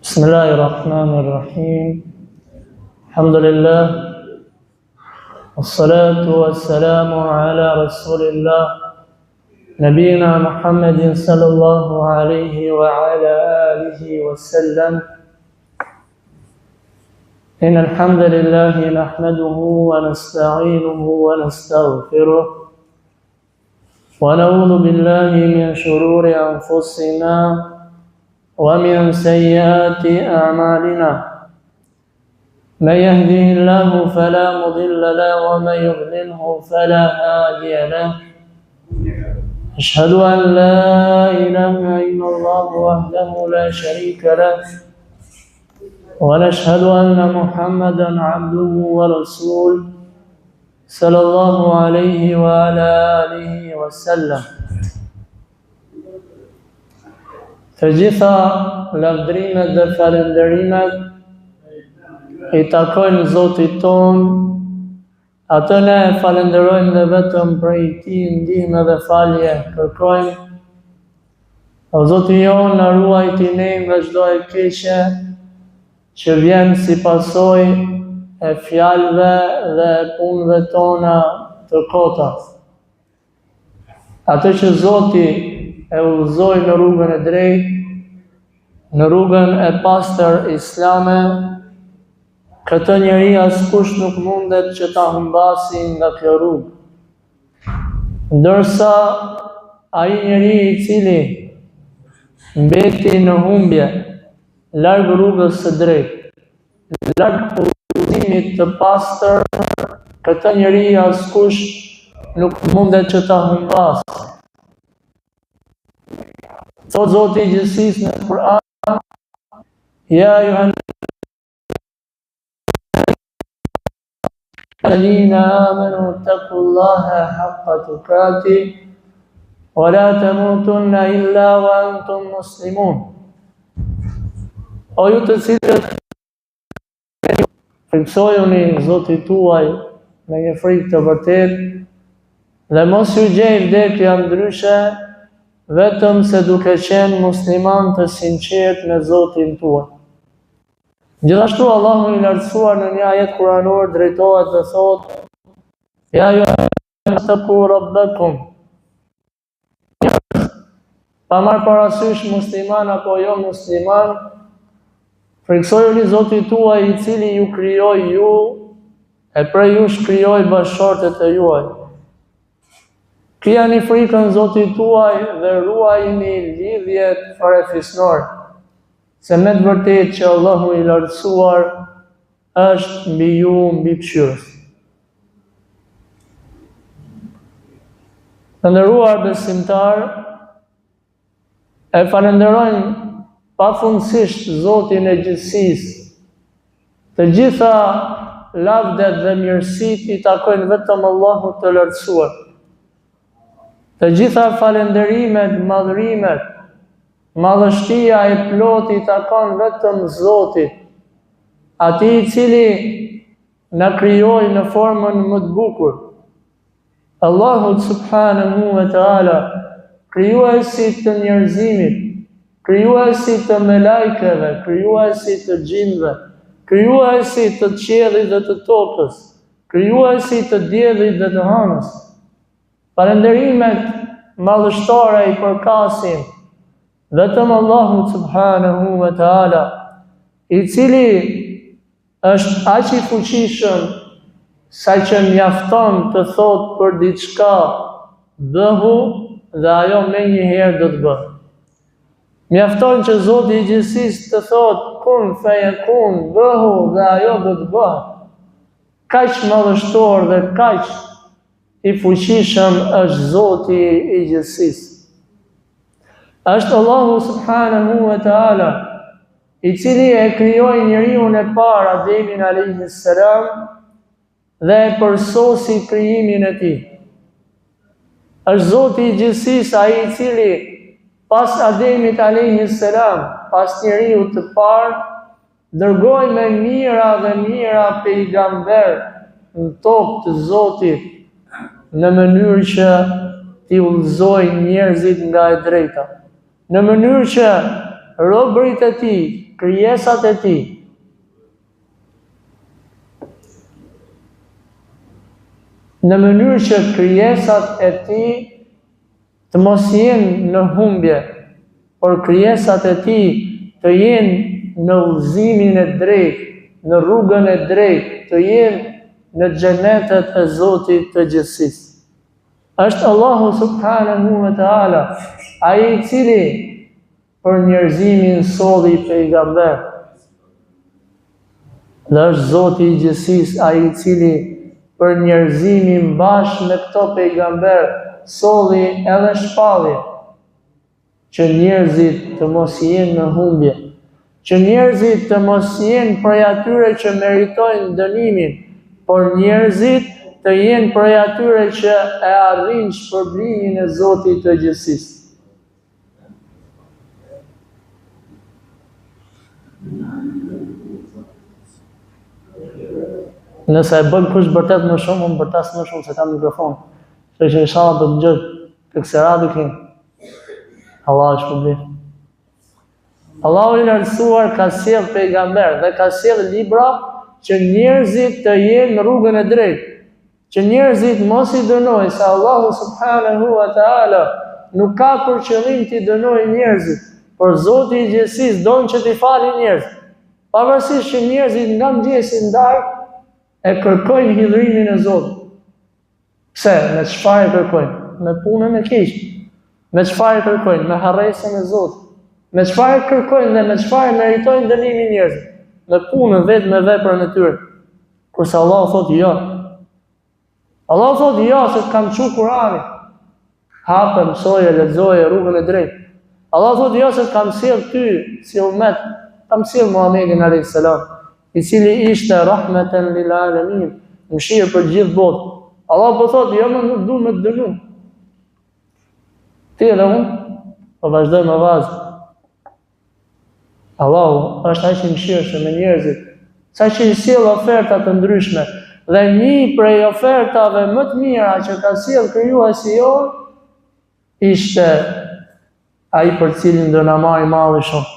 بسم الله الرحمن الرحيم الحمد لله والصلاة والسلام على رسول الله نبينا محمد صلى الله عليه وعلى آله وسلم إن الحمد لله نحمده ونستعينه ونستغفره ونعوذ بالله من شرور أنفسنا ومن سيئات أعمالنا من يهده الله فلا مضل له ومن يضلله فلا هادي له أشهد أن لا إله إلا الله وحده لا شريك له ونشهد أن محمدا عبده ورسوله صلى الله عليه وعلى آله وسلم. Të gjitha lavdrimet dhe falënderimet i takojnë Zotit ton, atë ne falenderojmë dhe vetëm prej Tij ndihmë dhe falje kërkojmë. O Zoti jon, na ruajti ne nga çdo e keqe që vjen si pasojë e fjalëve dhe punëve tona të kota. Atë që Zoti e udhëzoi në rrugën e drejtë, në rrugën e pastër islame, këtë njeri askush nuk mundet që ta humbasi nga kjo rrugë. Ndërsa ai njeri i cili mbeti në humbje, larg rrugës së drejtë, larg udhëzimit të pastër, këtë njeri askush nuk mundet që ta humbasi. Thot Zoti i gjithësisë në Kur'an: Ja ayuhan alladhina amanu taqullaha haqqa tuqatih wa la tamutunna illa wa antum muslimun. O ju të cilët friksojuni Zotin tuaj me një frikë të vërtetë dhe mos ju gjej vdekja ndryshe vetëm se duke qenë musliman të sinqert me Zotin tuaj. Gjithashtu Allahu i lartësuar në një ajet kuranor drejtohet dhe thotë: Ja ayyuhallazina rabbakum. Pa marrë parasysh musliman apo jo musliman, friksojuni Zotin tuaj i cili ju krijoi ju e prej jush krijoi bashkëshortet e juaj. Kijani frikën Zotit tuaj dhe ruajini lidhjet farefisnore, se me të vërtetë që Allahu i lartësuar është mbi ju mbikëqyrës. Të nderuar besimtar, e falenderojmë pafundësisht Zotin e gjithësisë. Të gjitha lavdet dhe mirësitë i takojnë vetëm Allahut të lartësuar. Të gjitha falenderimet, madhërimet, madhështia e plotë i takon vetëm Zotit, atij i cili na krijoi në formën më të bukur. Allahu subhanahu wa taala, krijuesi të njerëzimit, krijuesi të melajkeve, krijuesi të gjinëve, krijuesi të qiellit dhe të tokës, krijuesi të diellit dhe të hënës. Falenderimet madhështore i përkasin vetëm Allahu subhanahu wa taala, i cili është aq i fuqishëm sa që mjafton të thotë për diçka bëhu dhe ajo menjëherë do të bëhet. Mjafton që Zoti i gjithësisë të thotë kun feyekun, bëhu dhe ajo do të bëhet. Kaq madhështor dhe kaq i fuqishëm është Zoti i gjithësisë. Është Allahu subhanahu wa taala i cili e krijoi njeriu e parë Ademin alayhis salam dhe e përsosi krijimin e tij. Është Zoti i gjithësisë ai i cili pas Ademit alayhis salam, pas njeriu të parë, dërgoi me mira dhe mira pejgamber në tokë të Zotit, në mënyrë që t'i udhëzoj njerëzit nga e drejta, në mënyrë që robërit e tij, krijesat e tij, në mënyrë që krijesat e tij të mos jenë në humbje, por krijesat e tij të jenë në udhëzimin e drejtë, në rrugën e drejtë, të jenë në xhenetet e Zotit të gjithësisë. Është Allahu subhanahu wa ta'ala, ai i cili për njerëzimin solli pejgamber. Dhe është Zoti i gjithësisë, ai i cili për njerëzimin bashkë me këto pejgamber solli edhe shpallje, që njerëzit të mos jenë në humbje, që njerëzit të mos jenë prej atyre që meritojnë dënimin, por njerëzit të jenë prej atyre që e arrin shpërblimin e Zotit të gjithësisë. Nëse e bën kush vërtet më shumë, unë bërtas më shumë se kam mikrofon. Se që inshallah do të gjë të kësaj radhë. Allah është shpërblim. Allahu i lartësuar ka sjell pejgamber dhe ka sjell libra që njerëzit të jenë në rrugën e drejtë, që njerëzit mos i dënojnë, se Allahu subhanahu wa ta'ala nuk ka për qëllim t'i dënojë njerëzit, por Zoti i gjithësisë don që t'i falë njerëzit. Pavarësisht që njerëzit nga mëngjesi ndar e kërkojnë hidhrimin e Zotit. Pse? Me çfarë kërkojnë? Me punën e keqe. Me çfarë kërkojnë? Me harresën e Zotit. Me çfarë kërkojnë dhe me çfarë meritojnë dënimin njerëzit? Me punën vetë, me veprën e tyre. Kurse Allah thotë jo. Allah thotë jo, se të kam çu Kur'anin. Hapë, mësoje, lexoje rrugën e drejtë. Allah thotë jo, se të kam sjell ty si ummet, kam sjell Muhamedit alayhis salam, i cili ishte rahmeten lil alamin, mëshirë për gjithë botën. Allah po thotë jo, më nuk du me të dënu. Ti edhe unë, po vazhdoj me vazë. Allahu është ai që mëshirshëm me njerëzit, sa që i sjell oferta të ndryshme, dhe një prej ofertave më të mira që ka sjell krijuesi jon ishte ai për cilin do na marrë malli shumë.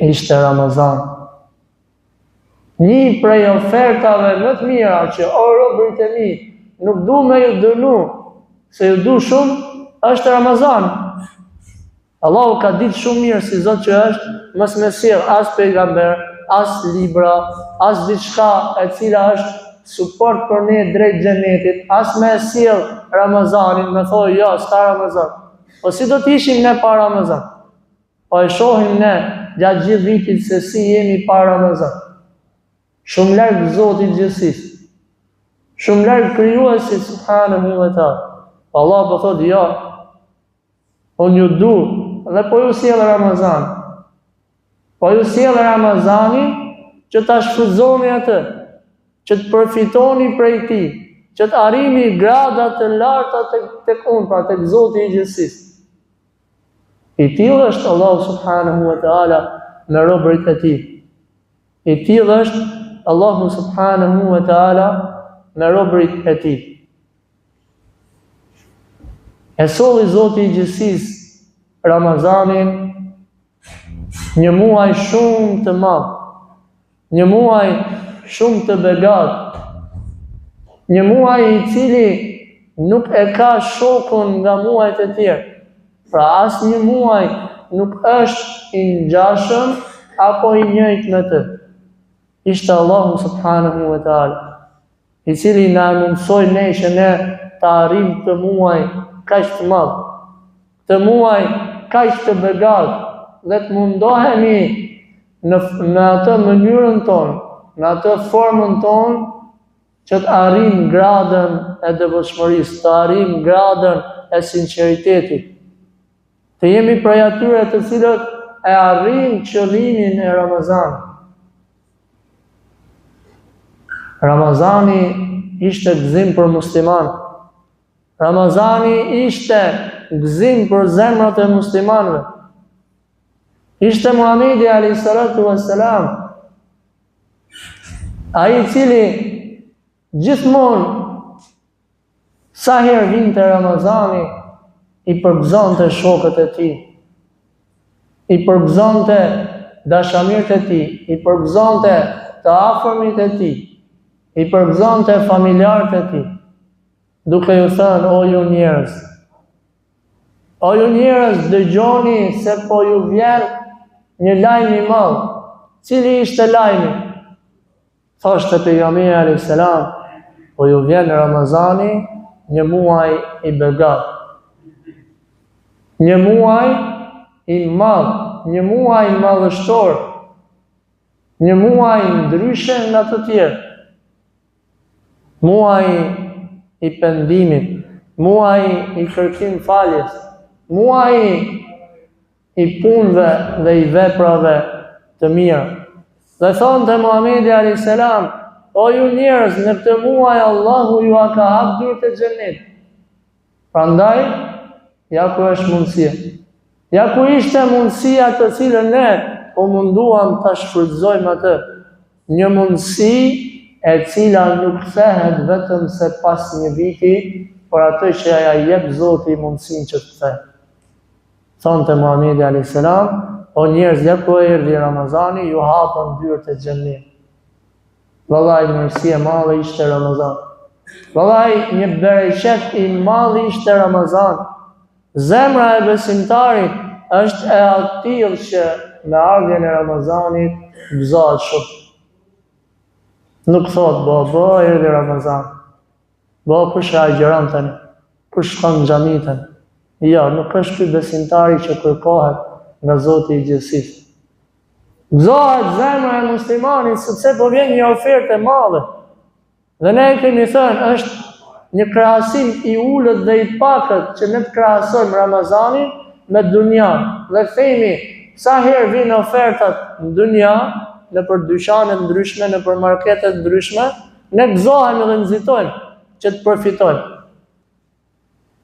Ishte Ramazan. Një prej ofertave më të mira që o robërit e mi, nuk du me ju dënu, se ju du shumë, është Ramazan. Allahu ka ditë shumë mirë si Zot që është, mos me sjell as pejgamber, as libra, as diçka e cila është suport për ne drejt xhenetit, as me sjell Ramazanin, me thojë jo, s'ka Ramazan. Po si do t'ishim ne pa Ramazan? Po e shohim ne gjatë gjithë vitit se si jemi pa Ramazan. Shumë larg Zotit gjithësisë. Shumë larg krijuesit subhanahu wa ta'ala. Allah po thotë jo. Unë ju du dhe po ju sjell Ramazan. Po ju sjell Ramazani që ta shfrytëzoni atë, që të përfitoni prej tij, që të arrini grada të larta tek unë, pra tek Zoti i gjithësisë. I tillë është Allahu subhanahu wa ta'ala me robërit e tij. I tillë është Allahu subhanahu wa ta'ala me robërit e tij. E solli Zoti i gjithësisë Ramazanin, një muaj shumë të madh, një muaj shumë të begat, një muaj i cili nuk e ka shokun nga muajt e tjerë. Pra asnjë muaj nuk është i ngjashëm apo i njëjtë me të. Ishte Allahu subhanahu wa ta'ala, i cili na mundsoi ne që ne të arrijmë të muaj kaq të madh, të muaj kaq të begat, dhe të mundohemi në atë mënyrën tonë, në atë formën tonë, që të arrijmë gradën e devotshmërisë, të arrijmë gradën e sinqeritetit. Të jemi prej atyre të cilët e arrijnë qëllimin e Ramazanit. Ramazani ishte gëzim për musliman. Ramazani ishte gëzim për zemrat e muslimanëve. Ishte Muhamedi alayhis salatu wassalam, ai i cili gjithmonë sa herë vinte Ramazani i përgëzonte shokët e tij. i përgëzonte dashamirët e tij, i përgëzonte të afërmit e tij, i përgëzonte familjarët e tij, duke ju thënë: o ju njerëz, dëgjoni se po ju vjen një lajm i madh. Cili ishte lajmi? Thoshte pejgamberi alayhis salam: po ju vjen Ramazani, një muaj i begat, një muaj i madh, një muaj madhështor, një muaj ndryshe nga të tjerë, muaj i pendimit, muaj i kërkim faljes, muaj i punëve dhe i veprave të mira. Dhe thonte Muhamedi alayhis salam: o ju njerëz, në këtë muaj Allahu ju ka hap dyert e xhenetit. Prandaj, ja ku është mundësia. Ja ku ishte mundësia të cilën ne po munduam ta shfrytëzojmë atë. Një mundësi e cila nuk kthehet vetëm se pas një viti, por atë që ja jep Zoti mundësinë që të kthehet. Thonte Muhamedi alayhis salam: o njerëz, ja ku erdhi Ramazani, ju hapën dyert e xhenetit. Vallai, mirësi e madhe ishte Ramazan. Vallai, një bereqet i madh ishte Ramazan. Zemra e besimtarit është e atill që me ardhjen e Ramazanit gëzohet shumë. Nuk thot: bo, erdhi Ramazan. Bo, kush e agjeron tani? Kush shkon në xhami tani? Jo, nuk është ky besimtari që kërkohet nga Zoti i gjithësisë. Gëzohet zemra e muslimanit sepse po vjen një ofertë e madhe. Dhe ne kemi thënë, është një krahasim i ulët dhe i pakët që ne të krahasojmë Ramazanin me dunjan. Dhe themi, sa herë vinë ofertat në dunja, në për dyqanet ndryshme, në për marketet ndryshme, ne gëzohemi dhe nxitojmë që të përfitojmë.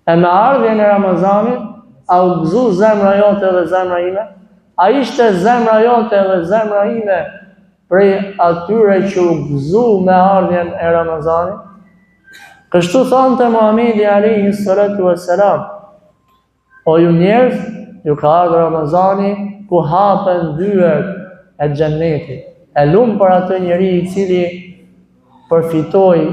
E me ardhjen e Ramazanit, a u gëzu zemra jote dhe zemra ime? A ishte zemra jote dhe zemra ime prej atyre që u gëzu me ardhjen e Ramazanit? Kështu thonte Muhamedi alayhi salatu wassalam: o ju njerëz, ju ka ardhur Ramazani ku hapen dyert e xhenetit. E lumë për atë njeri i cili përfitoi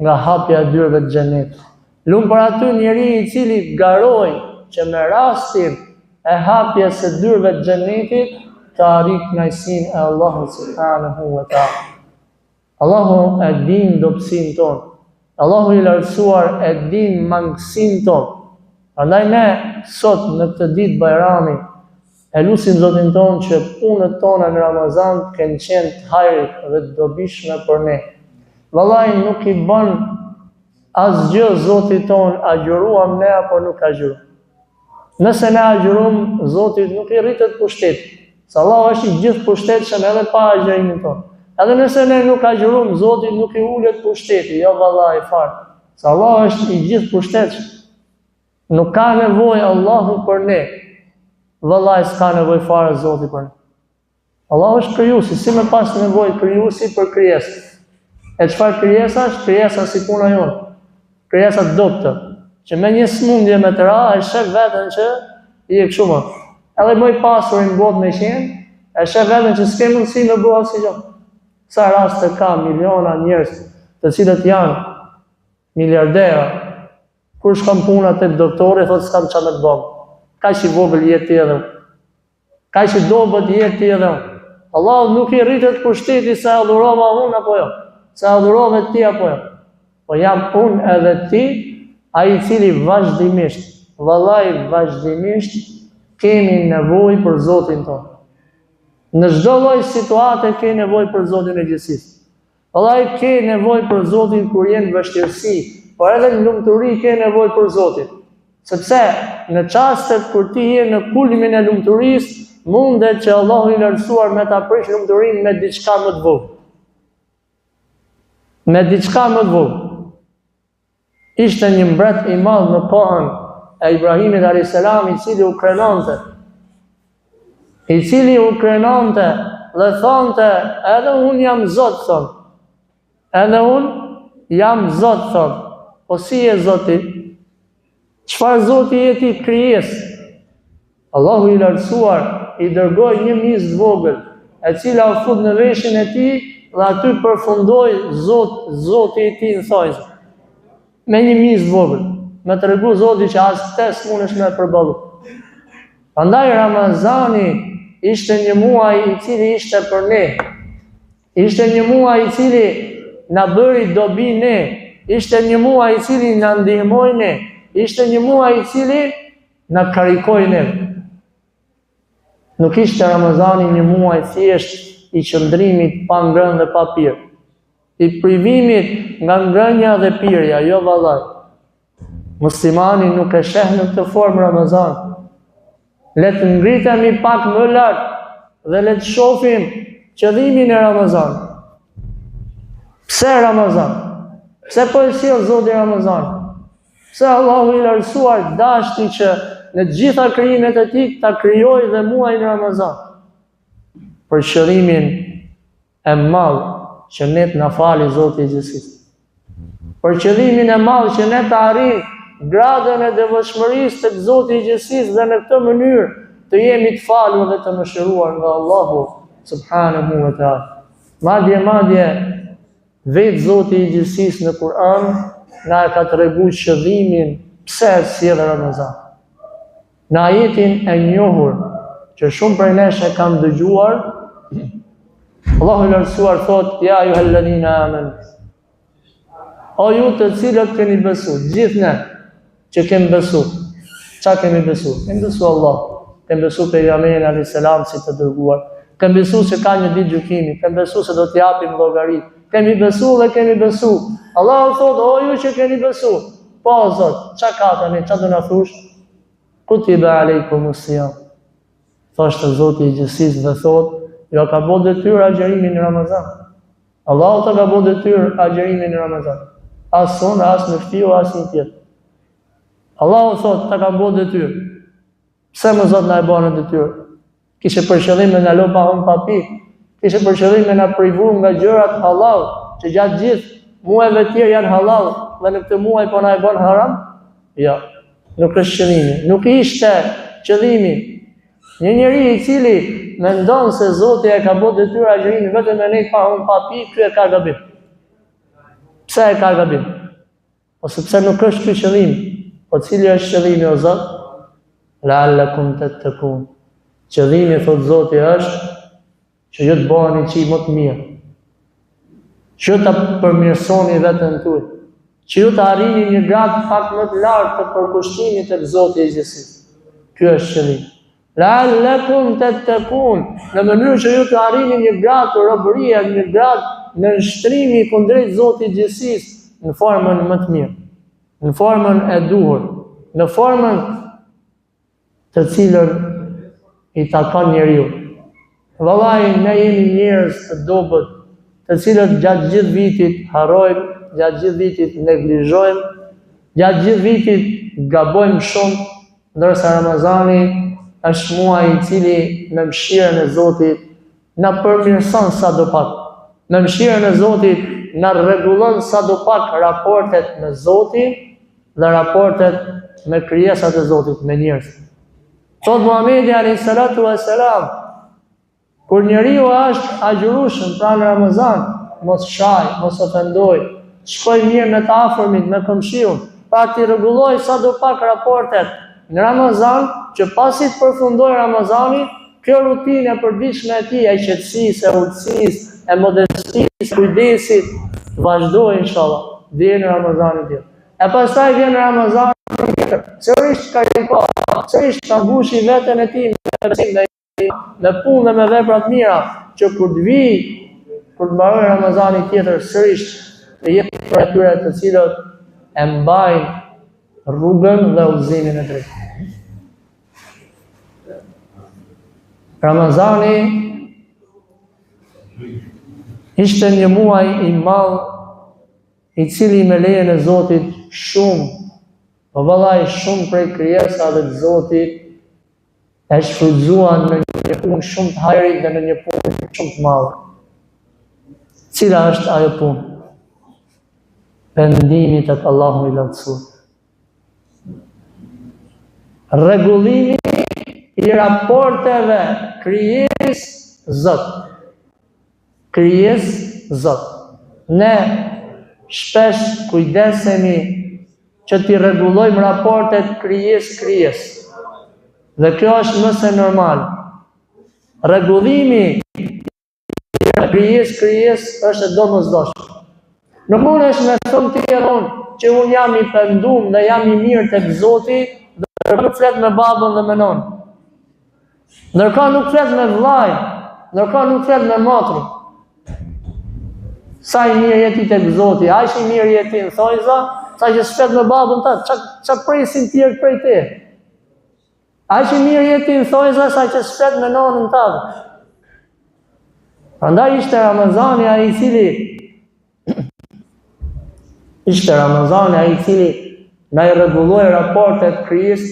nga hapja e dyerve të xhenetit. Lumë për atë njeri i cili garoi që me rastin e hapjes së dyerve të xhenetit të arrit kënaqësinë e Allahut subhanahu wa taala. Allahu e din dobësinë tonë. Allahu i lartësuar e din mangësinë tonë. Prandaj ne sot në këtë ditë Bajrami e lutim Zotin tonë që punët tona në Ramazan të kenë qenë të hajrit dhe të dobishme për ne. Vallai, nuk i bën asgjë Zoti tonë, agjëruam ne apo nuk agjëruam. Nëse ne agjëruam, Zoti nuk i rritet pushteti. Se Allah është i gjithë pushtetshëm edhe pa agjërimin tonë. Edhe nëse ne nuk agjëruam, Zoti nuk i ulet pushteti, jo vallai fare. Se Allah është i gjithë pushtetshëm. Nuk ka nevojë Allahu për ne. Vallai s'ka nevojë fare Zoti për ne. Allah është krijuesi, si me pas nevojë krijuesi për krijesën. E çfarë krijesa është? Krijesa si puna jonë. Krijesa dobët, që me një smundje me të ra, e shef veten që i e kështu më. Edhe më i pasur në botë me qenë, e shef veten që s'ke mundësi me bëu asgjë. Sa raste ka miliona njerëz të cilët janë miliardera, kur shkon puna tek doktori, thotë s'kam çfarë me të bëj. Kaq i vogël jetë edhe. Kaq i dobët jetë edhe. Allah nuk i rritet pushteti se adhurova unë apo jo, se adhurove ti apo jo. Po jam unë edhe ti, ai i cili vazhdimisht, vallai vazhdimisht kemi nevojë për Zotin tonë. Në çdo lloj situate ke nevojë për Zotin e gjithësisë. Vallai ke nevojë për Zotin kur je në vështirësi, por edhe në lumturi ke nevojë për Zotin. Sepse në çastet kur ti je në kulmin e lumturisë, mundet që Allahu i lartësuar me ta prish lumturinë me diçka më të vogël. Me diçka më të vogël. Ishte një mbret i madh në kohën e Ibrahimit alayhis salam, i cili u krenonte. Dhe thonte, edhe unë jam Zot, thon. Edhe unë jam Zot, thon. Po si je Zoti? Çfarë Zoti je ti? Krijesë. Allahu i lartësuar i dërgoi një mizë vogël, e cila u fut në veshin e tij dhe aty përfundoi Zoti i tij në thojzë. Me një mizë vogël, me tregu Zoti që as te s'mundesh me përballu. Prandaj Ramazani ishte një muaj i cili ishte për ne. Ishte një muaj i cili na bëri dobi ne. Ishte një muaj i cili na ndihmoi ne. Ishte një muaj i cili na karikoi ne. Nuk ishte Ramazani një muaj thjesht i qëndrimit pa ngrënë dhe pa pirë, i privimit nga ngrënja dhe pirja, jo vallaj. Muslimani nuk e sheh në këtë formë Ramazan. Le të ngritemi pak më lart dhe le të shohim qëllimin e Ramazan. Pse Ramazan? Pse po e sjell Zoti Ramazan? Pse Allahu i lartësuar dashti që në gjitha krijimet e tij ta krijoi dhe muajin Ramazan? Për qëllimin e madh që ne të na fali Zoti i gjithësisë. Për qëllimin e madh që ne të arrijmë gradën e devotshmërisë tek Zoti i gjithësisë dhe në këtë mënyrë të jemi të falur dhe të mëshiruar nga Allahu subhanahu wa taala. Madje vetë Zoti i gjithësisë në Kur'an na ka treguar qëllimin pse sjell Ramazan. Në ajetin e njohur që shumë prej nesh e kanë dëgjuar, Allahu i lartësuar thot: Ja ayyuhalladhina amanu. O ju të cilët keni besu, gjithë ne që kemi besu. Çfarë kemi besu? Kemi besu Allah, kemi besu pejgamberin alayhis salam si të dërguar, kemi besu se ka një ditë gjykimi, kemi besu se do të japim llogari, kemi besu dhe kemi besu. Allahu thot: O ju që keni besu. Po Zot, çka ka tani, çfarë do na thosh? Kutiba alaykumus siyam. Thoshte Zoti i gjithësisë dhe thot: Jo ka bërë detyrë agjërimin në Ramazan. Allahu ta ka bërë detyrë agjërimin në Ramazan. As son, as në ftiu, as një tjetër. Allahu thot ta ka bërë detyrë. Pse më Zot na e bën detyrë? Kishte për qëllim me na lë pa hum pa pi. Kishte për qëllim me na privuar nga gjërat halal, që gjatë gjithë muajve të tjerë janë halal, dhe në këtë muaj po na e bën haram? Jo. Nuk është qëllimi. Nuk ishte qëllimi. Një njeri i cili mendon se Zoti e ka bërë detyrë agjërimin vetëm me ne pa hum pa pi, ky e ka gabim. Pse e ka gabim? Ose pse nuk është ky qëllimi? Po cili është qëllimi o Zot? La'allakum tattaqun. Qëllimi, thot Zoti, është që ju të bëheni çi më të mirë. Që ta përmirësoni veten tuaj. Që ju të arrini një gradë pak më të lartë të përkushtimit tek Zoti i gjithësisë. Ky është qëllimi. La'allakum tattaqun. Në mënyrë që ju të arrini një gradë të robërie, një gradë në nshtrimi kundrejt Zotit i gjithësisë në formën më të mirë, në formën e duhur, në formën të cilën i takon njeriu. Vallahi, ne jemi njerëz të dobët, të cilët gjatë gjithë vitit harrojmë, gjatë gjithë vitit neglizhojmë, gjatë gjithë vitit gabojmë shumë, ndërsa Ramazani është muaj i cili me mëshirën e Zotit na përmirëson sadopak. Me mëshirën e Zotit na rregullon sadopak raportet me Zotin dhe raportet me krijesat e Zotit, me njerëz. Thot Muhamedi alayhis salatu wassalam, kur njeriu është agjërueshëm pranë Ramazan, mos shaj, mos ofendoj, shkoj mirë me të afërmit, me këmshiun, pa t'i rregulloj sadopak raportet në Ramazan, që pasi të përfundoj Ramazani, kjo rutinë e përditshme e tij, e qetësisë, e udhësisë, e modestisë, kujdesit, vazhdoj inshallah deri në Ramazanin tjetër. E pastaj vjen Ramazani tjetër, sërish kariko, sërish ta mbushi veten e tij me punë dhe me vepra të mira, që kur të vi, kur të mbaroj Ramazani tjetër, sërish të jetë për atyre të cilët e mbajnë rrugën dhe udhëzimin e drejtë. Ramazani ishte një muaj i madh i cili me lejen e Zotit shumë, po vallai shumë prej krijesave të Zotit e shfrytzuan në një punë shumë të hajrit dhe në një punë shumë të madhe. Cila është ajo punë? Pendimi tek Allahu i lartësuar. Rregullimi i raporteve krijes-Zot. Krijes-Zot. Ne shpesh kujdesemi që t'i rregullojmë raportet krijes-krijes. Dhe kjo është mëse normal. Rregullimi krijes është e domosdoshme. Nuk mundesh me thonë ti që unë jam i pendum dhe jam i mirë tek Zoti dhe nuk flet me babën dhe me nonë. Ndërka nuk flet me vllai, ndërka nuk flet me motrin. Sa i mirë jeti tek Zoti, aq i mirë jeti në thojza, sa që s'flet me babën tëtë, ç'a presin tjerë prej te. Aq i mirë jeti në thojza, sa që s'flet me nonën tëtë. Prandaj ishte Ramazani ai i cili na i rregulloi raportet krijes.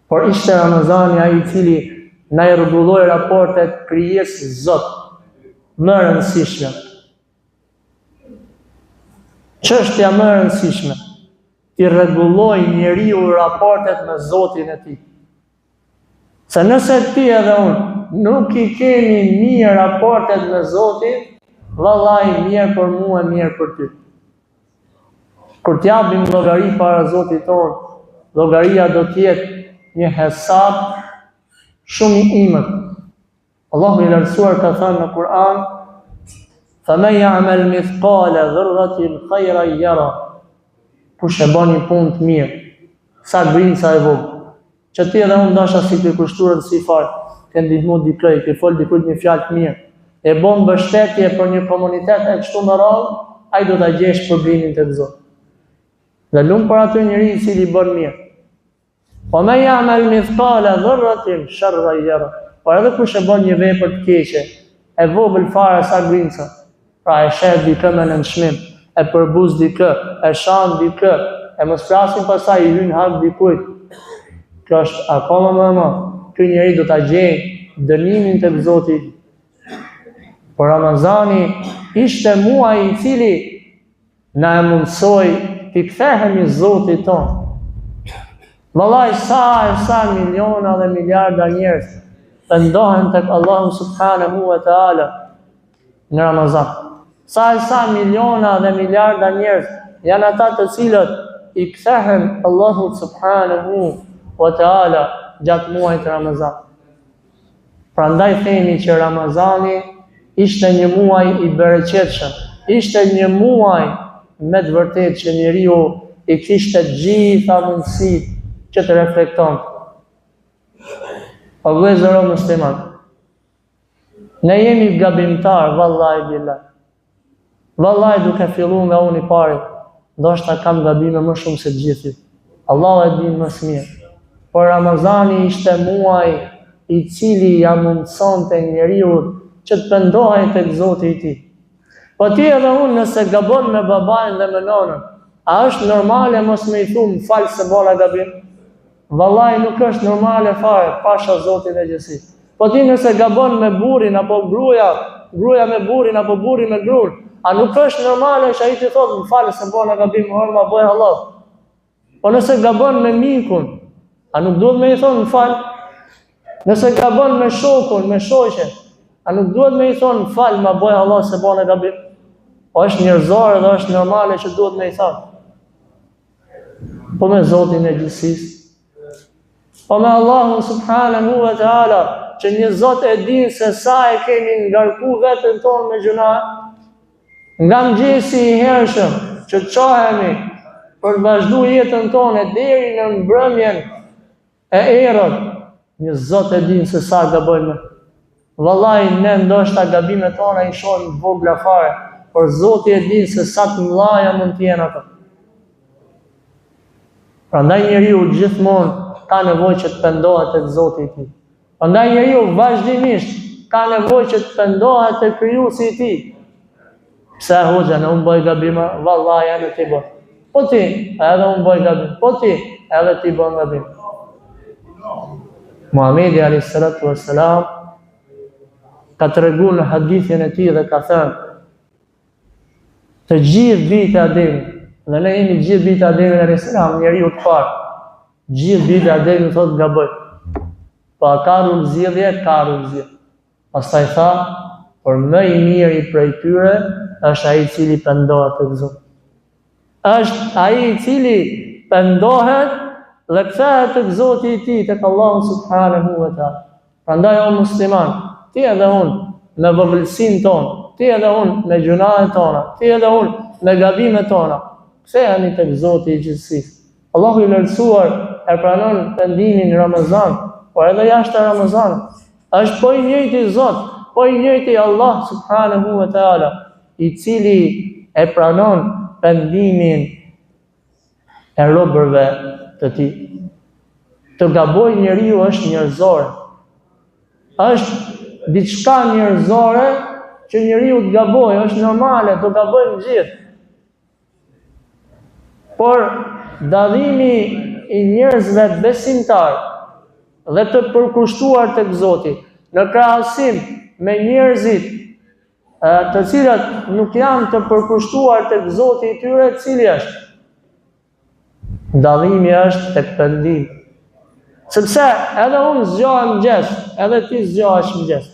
Por ishte Ramazani ai i cili na i rregulloi raportet krijes-Zot. Më rëndësishme. Çështja më e rëndësishme, i rregulloi njeriu raportet me Zotin e tij. Se nëse ti edhe unë nuk i kemi mirë raportet me Zotin, vallai mirë për mua, mirë për ty. Kur t'japim llogari para Zotit tonë, llogaria do t'jetë një hesab shumë i imët. Allahu i lartësuar ka thënë në Kur'an: "Faman ya'mal mithqala dharratin khayran yara." Kush e bën një punë të mirë, sa grinca e vogël, që ti edhe unë dasha si të kushtuar si fare, të ndihmu dikë, të fol dikujt një fjalë të mirë, e bën mbështetje për një komunitet e kështu me radhë, ai do ta gjesh përblimin tek Zoti. Dhe lumë për atë njeri i cili bën mirë. "Wa man ya'mal mithqala dharratin sharran yara." Por edhe kush e bën një vepër të keqe, e vogël fare sa grinca, pra e shet dikë me nënçmim, e përbuz dikë, e shan dikë, e mos flasim pastaj i hyn hak dikujt. Kjo është akoma më e madh. Ky njeri do ta gjejë dënimin tek Zoti. Por Ramazani ishte muaji i cili na e mundsoi t'i kthehemi Zotit tonë. Vallai sa miliona dhe miliarda njerëz pendohen tek Allahu subhanahu wa taala në Ramazan. Sa miliona dhe miliarda njerëz janë ata të cilët i kthehen Allahu subhanahu wa taala gjatë muajit Ramazan. Prandaj themi që Ramazani ishte një muaj i bereqetshëm, ishte një muaj me të vërtetë që njeriu i kishte gjitha mundësitë që të reflektonte. O vëllezër musliman, ne jemi gabimtar, vallahi billah. Vallahi duke filluar nga unë i pari, ndoshta kam gabime më shumë se të gjithë. Allahu e din më së miri. Por Ramazani ishte muaj i cili ja mundsonte njeriu që të pendohej tek Zoti i tij. Po ti edhe unë nëse gabon me babain dhe me nonën, a është normale mos me i thumë falë se bona gabim? Vallahi nuk është normale fare, pasha Zotin e gjësisë. Po ti nëse gabon me burrin apo gruaja me burrin apo burri me gruan, a nuk është normale që ai të thotë më falë se bona gabim, horma bëj halal? Po nëse gabon me mikun, a nuk duhet me i thonë më falë? Nëse gabon me shokun, me shoqen, a nuk duhet me i thonë më falë, ma bëj halal se bona gabim? Po është njerëzore dhe është normale që duhet me i thonë. Po me Zotin e gjësisë, po me Allahun subhanahu wa taala, që një Zot e din se sa e kemi ngarku veten tonë me gjuna, nga mëngjesi i hershëm që çohemi për të vazhduar jetën tonë deri në mbrëmjen e errët, një Zot e din se sa gabojmë. Vallahi ne ndoshta gabimet tona i shohim vogla fare, por Zoti e din se sa të mëdha mund të jenë ato. Prandaj njeriu gjithmonë ka nevojë që të pendohet tek Zoti i tij. Prandaj njeriu vazhdimisht ka nevojë që të pendohet tek Krijuesi i tij. Pse hoxha në unë bëj gabime? Vallahi edhe ti bën. Po ti, edhe unë bëj gabim. Po ti, edhe ti bën gabim. Muhamedi alayhis salatu wassalam ka treguar në hadithin e tij dhe ka thënë: të gjithë bijtë e Ademit, dhe ne jemi gjithë bijtë e Ademit alayhis salam, njeriu të parë, Gjithë ditë Ademi thotë gaboj. Pa ka rrugëzjedhje, ka rrugëzjedhje. Pastaj tha, por më i miri prej tyre është ai i cili pendohet tek Zoti. Është ai i cili pendohet dhe kthehet tek Zoti i tij, tek Allahu subhanahu wa taala. Prandaj o musliman, ti edhe unë me vogëlsinë tonë, ti edhe unë me gjunahet tona, ti edhe unë me gabimet tona, ktheheni tek Zoti i gjithësisë. Allahu i lartësuar e pranon pendimin në Ramazan, por edhe jashtë Ramazanit. Është po i njëjti Zot, po i njëjti Allah subhanahu wa taala, i cili e pranon pendimin e robërve të tij. Të gaboj njeriu është njerëzore. Është diçka njerëzore që njeriu të gabojë, është normale, të gabojmë gjithë. Por dallimi i njerëzve besimtar dhe të përkushtuar tek Zoti në krahasim me njerëzit të cilat nuk janë të përkushtuar tek Zoti i tyre, cili është? Dallimi është tek pendimi. Sepse edhe unë zgjohem mëngjes, edhe ti zgjohesh mëngjes.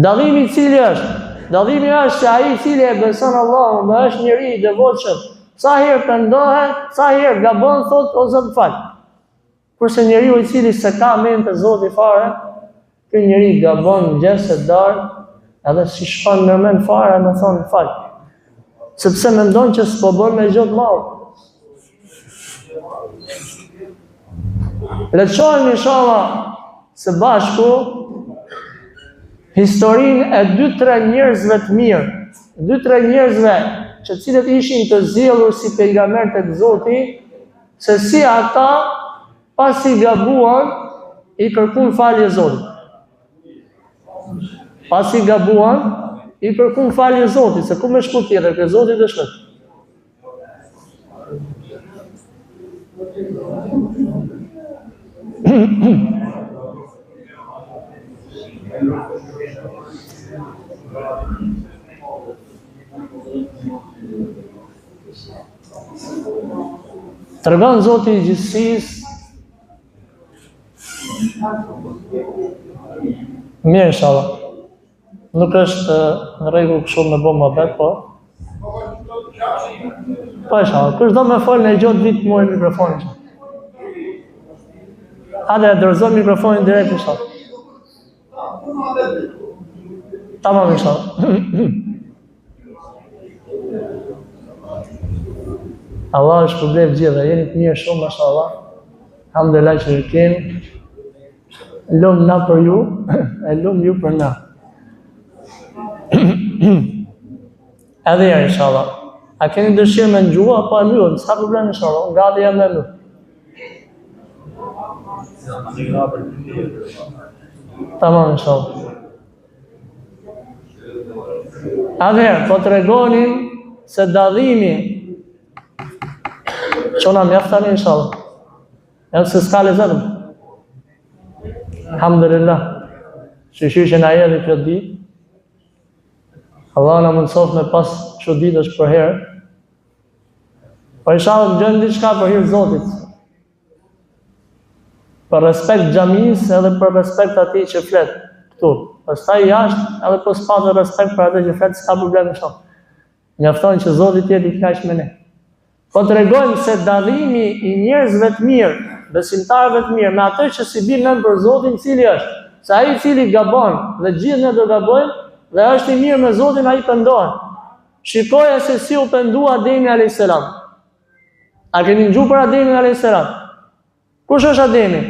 Dallimi cili është? Dallimi është se ai i cili e beson Allahun dhe është njeri i devotshëm, sa herë pendohet, sa herë gabon, thot o Zot fal. Kurse njeriu i cili se ka mend te Zoti fare, ky njeri gabon mëngjes e darkë, edhe si shkon në mend fare më thon fal. Sepse mendon që s'po bën me gjë të madhe. Le të shohim inshallah së bashku historinë e 2-3 njerëzve të mirë, 2-3 njerëzve që cilët ishin të zgjedhur si pejgamber tek Zoti, se si ata pasi gabuan i kërkuan falje Zotit. Pasi gabuan i kërkuan falje Zotit, se ku më shku tjetër ke Zoti të shkoj. Tregon Zoti i gjithësisë mirë inshallah. Nuk është në rregull kështu me bë mohabet, po. Po inshallah, kush do më fol në gjatë vit mua mikrofonin. Hajde dorëzoj mikrofonin direkt inshallah. Tamam inshallah. Allah është problem gjithë, jeni të mirë shumë, mashallah. Alhamdulillah që ju kemi. Lumë na për ju, e lumë ju për na. Edhe ja, inshallah. A keni dëshirë me ngjua, apo e mbyllëm? S'ka problem, inshallah. Unë gati jam me mbyll. Tamam, inshallah. Atëherë, po tregonin se dallimi çona mjaftani inshallah. Edhe se s'ka lezet. Alhamdulillah. Që na jeni këtë ditë. Allah na mundsof me pas çdo ditë është për herë. Po inshallah gjën diçka për hir Zotit. Për respekt xhamisë edhe për respekt atij që flet këtu. Pastaj jashtë edhe po s'patë respekt për atë që flet, s'ka problem inshallah. Mjafton që Zoti të jetë i kënaq me ne. Po tregojmë se dallimi i njerëzve të mirë, besimtarëve të mirë, me atë që si bin nën për Zotin, cili është? Se ai i cili gabon dhe gjithë ne do gabojmë dhe është i mirë me Zotin, ai pendohet. Shikoja se si u pendua Ademi alayhis salam. A keni dëgjuar për Ademin alayhis salam? Kush është Ademi?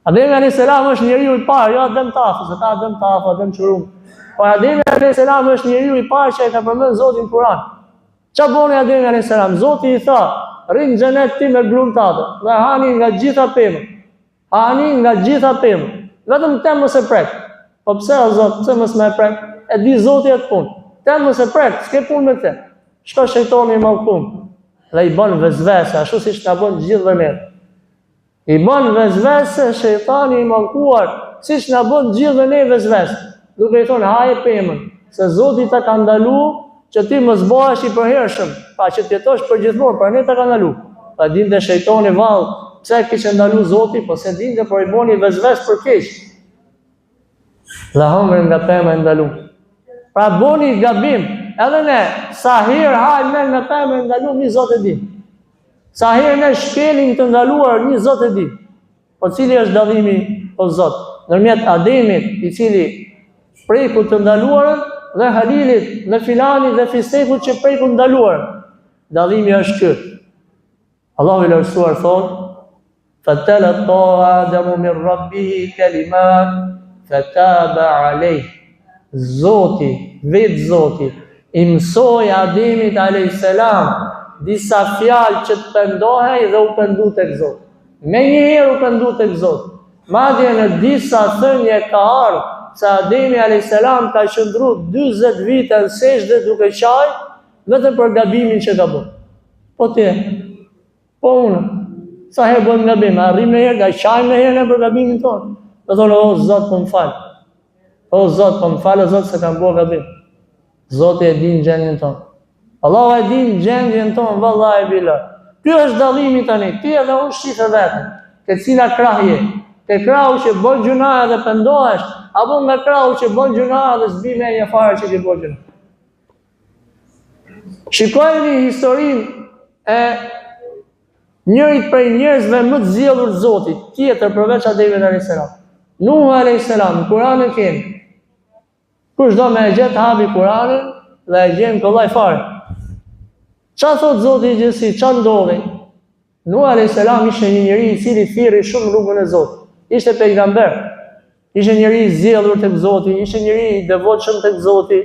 Ademi alayhis salam është njeriu i parë, jo Adem Tafa, se ta Adem Tafa, Adem Qurum. Po Ademi alayhis salam është njeriu i parë që e ka përmendur Zotin në Kur'an. Qa boni Ademi alayhis salam? Zoti i tha, rrin në xhenet ti me gruan tate dhe hani nga gjitha pemët. Hani nga gjitha pemët. Vetëm te mos e prek. Po pse o Zot, pse mos më e prek? E di Zoti atë punë. Te mos e prek, s'ke punë me këtë. Shko shejtani i mallkum dhe i bën vezvese, ashtu siç na bën gjithë ne. I bën vezvese shejtani i mallkuar, siç na bën gjithë ne vezvese. Duke i thonë haje pemën, se Zoti ta ka ndaluar që ti mos bëhesh i përhershëm, pa që të jetosh përgjithmonë, për ne ta ka ndaluar. pa dinte shejtani vallë, pse kishte ndalu Zoti, po se dinte por i boni vezves për keq. Dhe hëngrin nga pema e ndalu. Pra boni gabim, edhe ne, sa herë hajmë nga pema e ndalu, një Zot e di. Sa herë ne shkelim të ndaluar, një Zot e di. Po cili është dallimi, o Zot? Ndërmjet Ademit, i cili preku të ndaluarën, dhe Halilit, dhe Filanit, dhe Fistekut që preku të ndaluarën. Dallimi është ky. Allahu i lartësuar thonë: "Fatalaqa Adamu min Rabbihi kalimat fataba alayh." Zoti, vetë Zoti, i mësoi Ademit alayhis salam disa fjalë që të pendohej dhe u pendu tek Zoti. Me njëherë u pendu tek Zoti. Madje në disa thënie ka ardhur se Ademi alayhis salam ka qëndruar 40 vite në sejdë duke qaj vetëm për gabimin që ka bërë. Po ti, po unë, sa herë bëm gabim, arrim në herë, ga qajmë në herë në për gabimin tonë. Dhe thonë, o Zot, po më falë. O Zot, po më falë, o Zot, se kam bërë gabim. Zoti e din gjendjen tonë. Allah e din gjendjen tonë, vallahi billah. Ky është dallimi tani, ti edhe unë shifë vetëm, ke cila krah je. Ke krahu që bën gjuna dhe pendohesh, apo nga krahu që bën gjuna dhe s'bi me një fare që ti bën gjuna. Shikojeni historinë e njërit prej njerëzve më të zgjedhur të Zotit, tjetër përveç Ademit alayhis salam. Nuh alayhis salam, Kur'anin kemi. Kush do me e gjetë hapi Kur'anin dhe e gjen kollaj fare. Çfarë thot Zoti i gjithësisë, çfarë ndodhi? Nuh alayhis salam ishte një njeri i cili thirrri shumë rrugën e Zotit. Ishte pejgamber. Ishte njeri i zgjedhur tek Zoti, ishte njeri i devotshëm tek Zoti.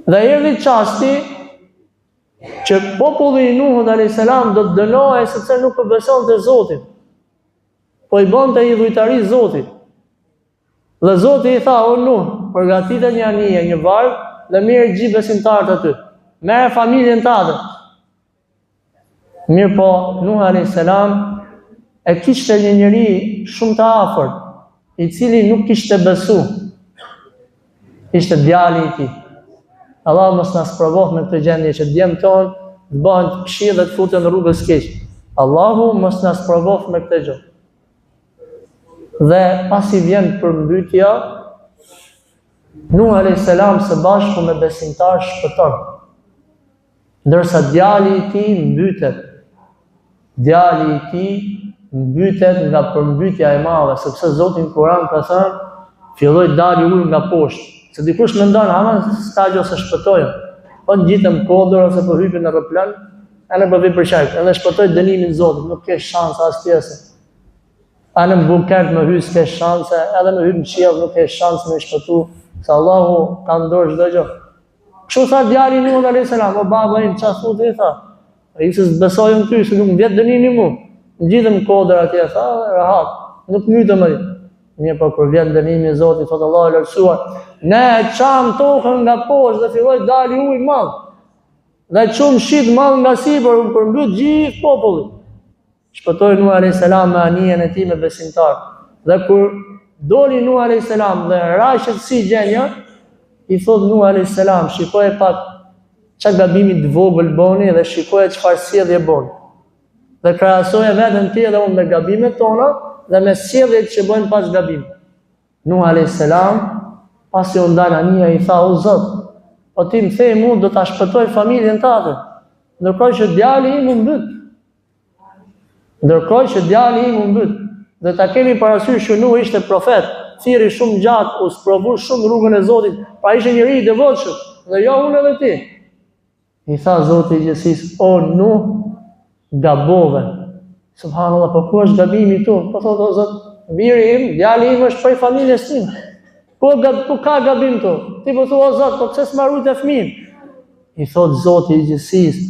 Dhe erdhi çasti që populli i Nuhut alayhis salam do të dënohej sepse nuk besonte Zotin. Po i bënte idhujtari Zotit. Dhe Zoti i tha: "O Nuh, përgatitet një anije, një varg dhe merr gjithë besimtarët aty. Merr familjen tënde." Mirë po, Nuh alayhis salam e kishte një njeri shumë të afërt, i cili nuk kishte besu. Ishte djali i tij. Allah mos na sprovoh me këtë gjendje që djemt tonë të bëhen të këqij dhe të futen në rrugës keq. Allahu mos na sprovoh me këtë gjë. Dhe pasi vjen përmbytja, Nuh alayhis salam së bashku me besimtar shpëton. Ndërsa djali i tij mbytet. Djali i tij mbytet nga përmbytja e madhe, sepse Zoti në Kur'an ka thënë, filloi dali ujë nga poshtë. Se dikush mendon, ama s'ka gjë se shpëtojnë. Po ngjitëm kodër ose po hypin në aeroplan, edhe po vi për çajt, edhe shpëtoi dënimin e Zotit, nuk ke shanse as pjesë. Anë në bunkert më hys ke shanse, edhe më hyp në qiell nuk ke shanse me shpëtu, se Allahu ka ndorë çdo gjë. Kështu tha djali Nuh alayhis salam: "O baba im, çfarë thotë i tha? Ai se besojën ty, se nuk më vjet dënimi mua." Ngjitëm kodër atje, tha, rahat, nuk mytëm ai. Mirë, po kur vjen dënimi i Zotit, thotë Allahu i lartësuar, ne e çam tokën nga poshtë dhe filloi dali ujë madh. Dhe çum shit madh nga sipër, u përmbyt gjithë populli. Shpëtoi Nuh alayhis salam me anijen e tij me besimtar. Dhe kur doli Nuh alayhis salam dhe raqet si gjenja, i thot Nuh alayhis salam: "Shikoje pak çfarë gabimi të vogël bëni dhe shikoje çfarë sjellje bëni. Dhe krahasoje veten ti edhe unë me gabimet tona dhe me sjelljet që bëjnë pas gabimit." Nuh alayhis salam pasi u ndal anija i tha: "O Zot, po ti më the mua do ta shpëtoj familjen tënde, ndërkohë që djali im u mbyt." Ndërkohë që djali im u mbyt. Dhe ta kemi parasysh që Nuh ishte profet, thirrri shumë gjatë, u sprovu shumë rrugën e Zotit, pra ishte njeri i devotshëm, dhe jo unë edhe ti. I tha Zoti i gjithësisë: "O Nuh, gabove." Subhanallahu, po ku është gabimi tu? Po thotë: "O Zot, biri im, djali im është prej familjes time. Ku ka gabim tu? Ti po thua: O Zot, po pse s'ma rujt e fëmin?" I thot Zoti i gjithësisë: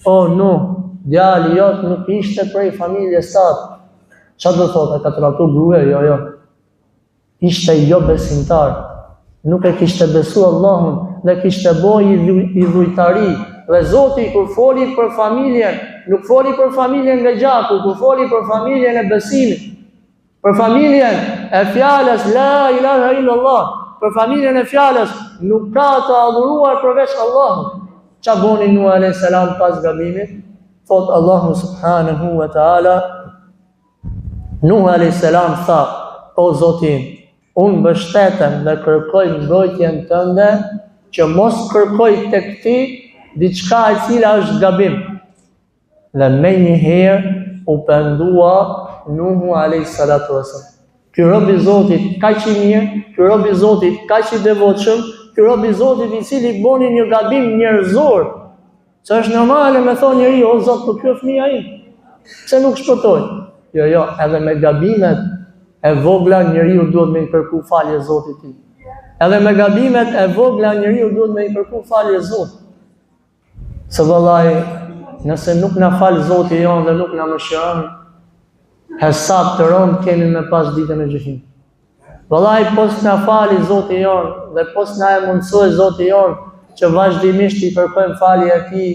"O Nuh, djali jot nuk ishte prej familjes sate." Çfarë do thotë? Ka trajtu gruaja? Jo. Ishte jo besimtar. Nuk e kishte besu Allahun dhe kishte bëj idhujtari. Dhe Zoti kur foli për familjen, nuk foli për familjen nga gjaku, kur foli për familjen e besimit, për familjen e fjalës la ilaha illallah, për familjen e fjalës nuk ka të adhuruar përveç Allahut. Ç'a boni Nuh alayhis salam pas gabimit? thot Allahu subhanahu wa ta'ala, Nuh a.s. tha, o Zotin, unë mbështetem dhe kërkoj mbrojtjen tënde që mos kërkoj tek ti diçka e cila është gabim. Dhe me një herë u pendua Nuhu a.s. Ky rob i Zotit kaq i mirë, ky rob i Zotit kaq i devotshëm, ky rob i Zotit i cili boni një gabim njerëzor, që është normale me thonë njëri, o Zot, po ky është fëmia im, pse nuk shpëtoi? Jo, edhe me gabimet e vogla njeriu duhet me i kërku falje Zotit tij. Edhe me gabimet e vogla njeriu duhet me i kërku falje Zotit. Se vallai, nëse nuk na fal Zoti jon dhe nuk na mëshiron, hesab të rënd kemi me pas ditën e gjykimit. Vallai, pos na fali Zoti jon dhe pos na e mundsoj Zoti jon që vazhdimisht i kërkojmë falje atij,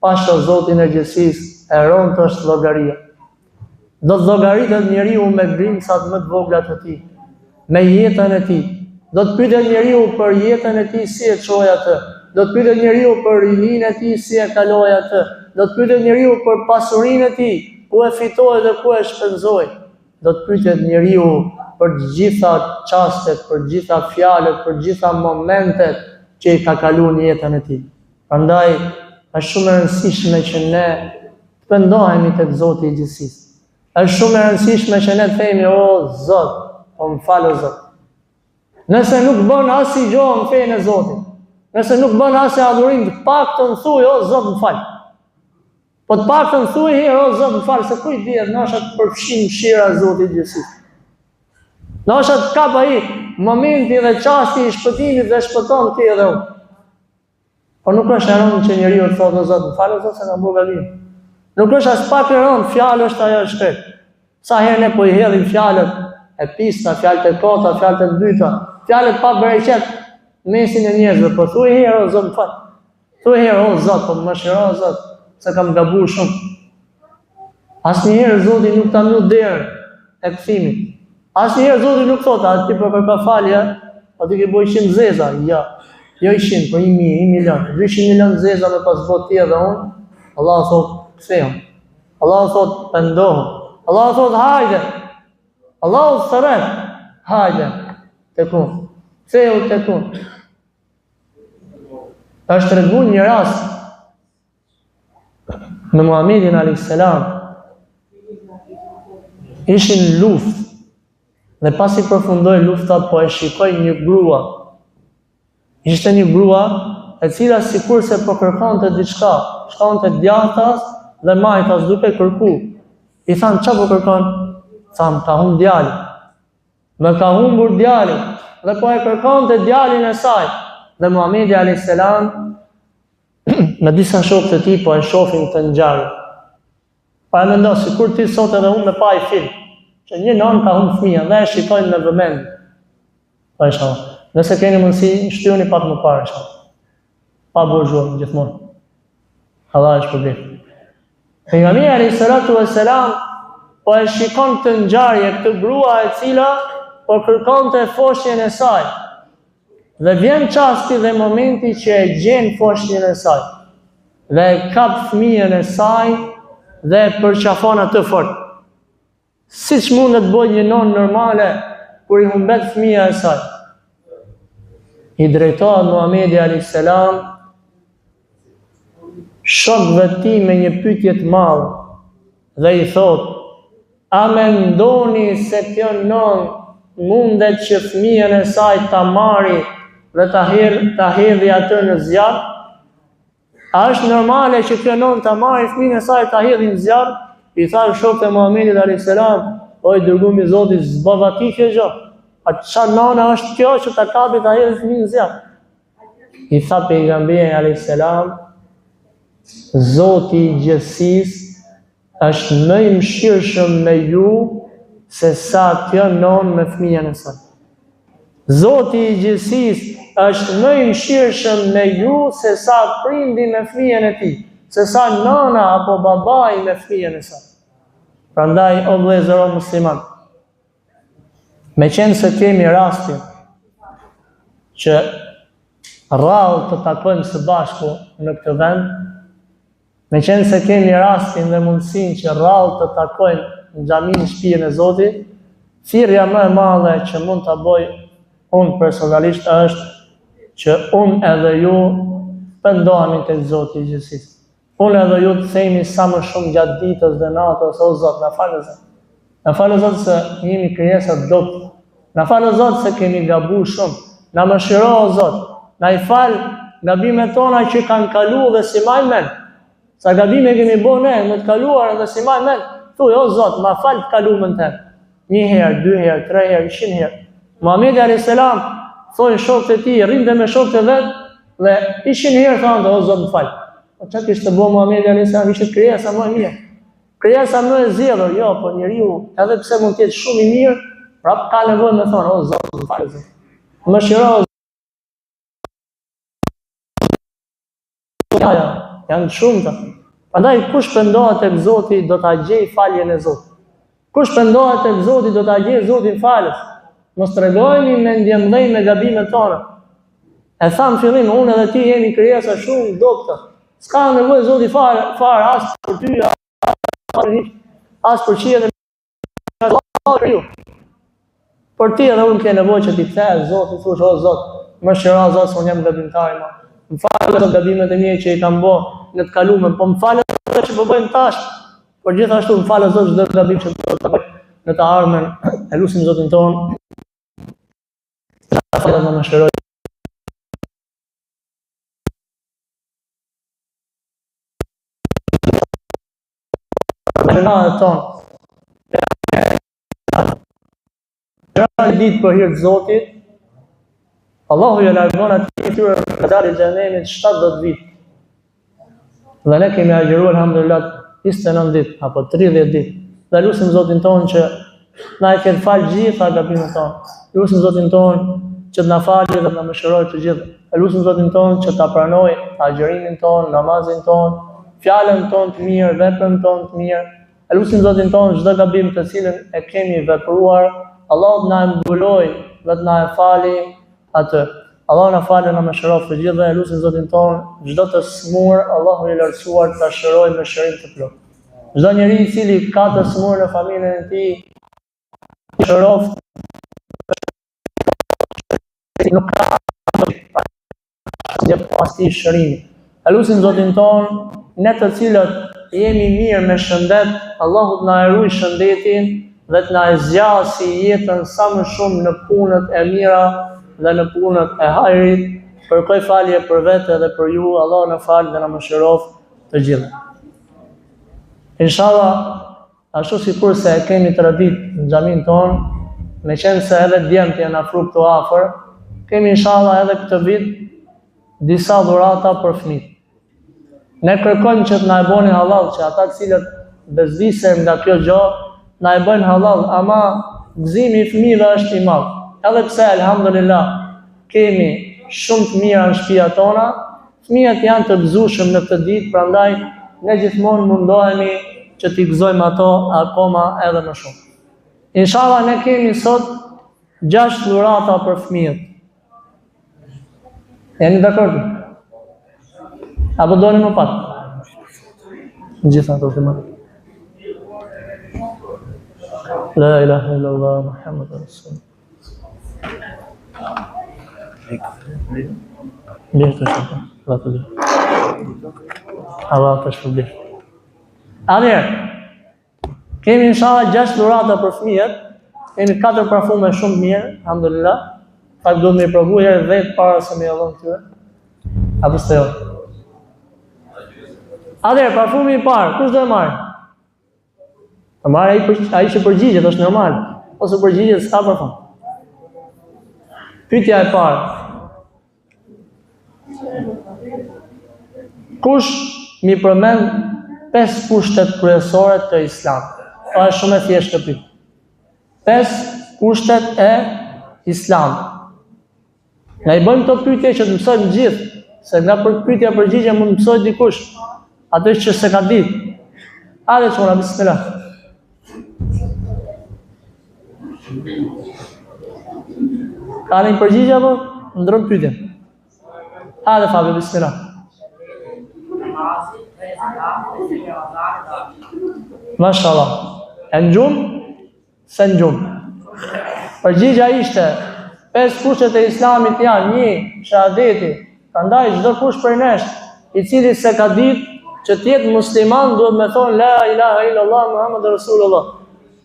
pasha Zotin e gjithësisë, e rënd është llogaria. Do të llogaritet njeriu me grimcat më të vogla të tij, me jetën e tij. Do të pyetet njeriu për jetën e tij si e çoi atë. Do të pyetet njeriu për rininë e tij si e kaloi atë. Do të pyetet njeriu për pasurinë e tij, ku e fitoi dhe ku e shpenzoi. Do të pyetet njeriu për të gjitha çastet, për të gjitha fjalët, për të gjitha momentet që i ka kaluar në jetën e tij. Prandaj është shumë e rëndësishme që ne të pendohemi tek Zoti i gjithësisë. Është shumë e rëndësishme që ne të themi, o Zot, po më fal o Zot. Nëse nuk bën asnjë gjë në fenë e Zotit, nëse nuk bën asnjë adhurim, të paktën thuaj, o Zot, më fal. Po të paktën thuaj herë, o Zot, më fal, se kujt dihet, ndoshta të përfshin mëshira e Zotit i gjithësisë. Ndoshta të kap ai momenti dhe çasti i shpëtimit dhe shpëton ti edhe unë. Po nuk është e rëndë që njeriu të thotë, o Zot, më fal o Zot, se kam bërë gabim. Nuk është as pak e rëndë, fjalë është ajo e shkret. Sa herë ne po i hedhim fjalët e pista, fjalët e kota, fjalët e dyta, fjalët pa bereqet mesin e njerëzve, po thuaj herë, o Zot, më fal. Thuaj herë, o Zot, po më mëshiro, o Zot, se kam gabuar shumë. Asnjëherë Zoti nuk ta mbyll derën e kthimit. Asnjëherë Zoti nuk thotë, a ti po kërko falje, po ti ke bëj 100 zeza, jo. Jo 100, po 1000, 1 milion, 200 milion zeza me pas bot ti edhe unë. Allah thotë, kthehëm. Allah thot pendohu. Allah thot hajde. Allah thret hajde. Tekun. Kthehu tekun. Është treguar një rast me Muhamedit alayhis salam. Ishin luftë dhe pasi përfundoi lufta, po e shikoi një grua. Ishte një grua e cila sikurse po kërkonte diçka, shkonte djathtas dhe majtas duke kërku. I thanë, qa po kërkon? Thanë, ka humbur djalin. Dhe ka humbur djalin. Dhe po e kërkon të djalin e saj. Dhe Muhamedi alayhis salam me disa shokë të tij po e shohin të ngjarje. Pa e mendo, sikur ti sot edhe unë me pa i film, që një nën ka humbur fëmijën dhe e shikojnë me vëmendje. Po inshallah. Nëse keni mundësi, shtyhuni pak më parë inshallah. Pa burxhuar gjithmonë. Allah e shpërblet. Pejgamberi alayhis salatu wassalam po e shikon të ngjarje këtë grua e cila po kërkonte foshjen e saj. Dhe vjen çasti dhe momenti që e gjen foshjen e saj. Dhe e kap fëmijën e saj dhe e përqafon atë fort. Siç mundet bëj një non normale kur i humbet fëmia e saj. I drejtohet Muhamedi alayhis salam shokëve të tij me një pyetje të madhe dhe i thot: a mendoni se kjo non mundet që fëmijën e saj ta marri dhe ta hedhë atë në zjarr? A është normale që kjo non ta marri fëmijën e saj ta hedhë në zjarr? I thanë shokët e Muhamedit alayhis salam: o i dërguari i Zotit, zbava ti kjo gjë. A çfarë nona është kjo që ta kapi ta hedhë fëmijën në zjarr? I tha pejgamberi alayhis salam: Zoti i gjithësisë është më i mëshirshëm me ju se sa kjo non me fëmijën e saj. Zoti i gjithësisë është më i mëshirshëm me ju se sa prindi me fëmijën e tij, se sa nana apo babai me fëmijën e saj. Prandaj, o vëllezër o musliman, me qenë se kemi rastin që rrallë të takojmë së bashku në këtë vend, Me qenë se kemi rastin dhe mundësin që rrallë të takojnë në xhamin shtëpinë e Zotit, thirrja më e madhe që mund ta bëj unë personalisht është që unë edhe ju pendohemi tek Zoti i gjithësisë. Unë edhe ju të themi sa më shumë gjatë ditës dhe natës, o Zot, na falë Zot. Na falë Zot se jemi krijesa të dobët. Na falë Zot se kemi gabuar shumë. Na mëshiro o Zot. Na i fal gabimet tona që kanë kaluar dhe si majnë mend. Sa gabime kemi bërë ne në të kaluar dhe si majnë mend. Thuaj o Zot, ma fal të kaluarën tënde. 1 herë, 2 herë, 3 herë, 100 herë. Muhamedi alayhis salam thoi shokët e tij, rrinte me shokët e vet dhe 100 herë thonë o Zot më fal. Po çka kishte bërë Muhamedi alayhis salam, ishte krijesa më e mirë. Krijesa më e zgjedhur, jo, po njeriu, edhe pse mund të jetë shumë i mirë, prap ka nevojë të thonë o Zot më fal. Mëshiro. Ja, janë shumë të. Prandaj kush pendohet tek Zoti do ta gjej faljen e Zotit. Kush pendohet tek Zoti do ta gjej Zotin falës. Mos tregojeni me ndjemdhej me gabimet tona. E tham fillim, unë edhe ti jemi krijesa shumë dobta. S'ka nevojë Zoti fare as për ty, as për qiellin e ju. Por ti edhe unë ke nevojë që ti kthesh Zotit, thosh o Zot, mëshiro Zot, unë jam gabimtar më. Më falë të gabimet e mia që i kam bërë në të kaluarën, po më falë edhe që po bëjmë tash. Por gjithashtu më falë Zot çdo gabim që do të bëj në të ardhmen. E lutim Zotin ton. Falë dhe mëshiroj. Në ton. Gjëra ditë për hir të Zotit. Allahu ja largon atë tyre të dalë xhenemit 70 vit. Dhe ne kemi agjëruar alhamdulillah 29 ditë apo 30 ditë. Dhe lutim Zotin ton që na e ketë fal gjitha gabimet tona. Lutim Zotin ton që të na falë dhe na mëshirojë të gjithë. Lutim Zotin ton që ta pranojë agjërimin ton, namazin ton, fjalën ton të mirë, veprën ton të mirë. Lutim Zotin ton çdo gabim të cilën e kemi vepruar, Allahu na mbuloj dhe të na e fali atë. Allah na falë, na mëshiroj të gjithë dhe lutim Zotin ton çdo të smur, Allahu i lartësuar ta shërojë me shërim të plotë. Çdo njeri i cili ka të smur në familjen e tij, shëroft nuk ka pasti shërimi. Lutim Zotin ton, ne të cilët jemi mirë me shëndet, Allahu të na e ruaj shëndetin dhe të na e zgjasë jetën sa më shumë në punët e mira dhe në punët e hajrit. Kërkoj falje për vete dhe për ju, Allah në falë dhe në mëshirof të gjithë. Inshallah, ashtu sikur se kemi tradit në xhamin tonë, me qenë se edhe djemët janë afru këtu afër, kemi inshallah edhe këtë vit disa dhurata për fëmijët. Ne kërkojmë që të na e bëni halal, që ata të cilët bezdisen nga kjo gjë, na e bëjnë halal, ama gëzimi i fëmijëve është i madh. Edhe pse alhamdulillah kemi shumë të mira në shtëpia tona, fëmijët janë të gëzueshëm në këtë ditë, prandaj ne gjithmonë mundohemi që t'i gëzojmë ato akoma edhe më shumë. Inshallah ne kemi sot 6 dhurata për fëmijët. Jeni dakord? Apo doni më pak? Gjithë ato të më. La ilaha illallah Muhammadur Rasulullah. Mirë të shumë, Allah të dhe. Allah të shpërblir. Kemi inshallah 6 dhurata për fëmijët, kemi 4 parfume shumë mirë, alhamdulillah. Pak do me provu herë 10 para se me jallon këtyre. Apo s'te jo? Parfumi i parë, kush do e marrë? Të marrë ai që përgjigjet, është normal. Ose përgjigjet s'ka parfum. Pyetja e parë. Kush mi përmend 5 kushtet kryesore të Islamit? Është shumë e thjeshtë këtë pyetje. 5 kushtet e Islamit. Ne i bëjmë këto pyetje që të mësojmë gjithë, se nga pyetja përgjigje mund të mësoj dikush atë që se ka ditë. Hajde çuna, bismillah. Ka një përgjigje apo? Ndron pyetjen. Hajde Fabi, bismillah. Mashallah. E në gjumë? Se në gjumë. Përgjigja ishte, 5 kushtet e islamit janë, 1, shahadeti. Prandaj çdo kush prej nesh, i cili se ka ditë që të jetë musliman, duhet me thonë la ilaha illallah Muhammadur Rasulullah.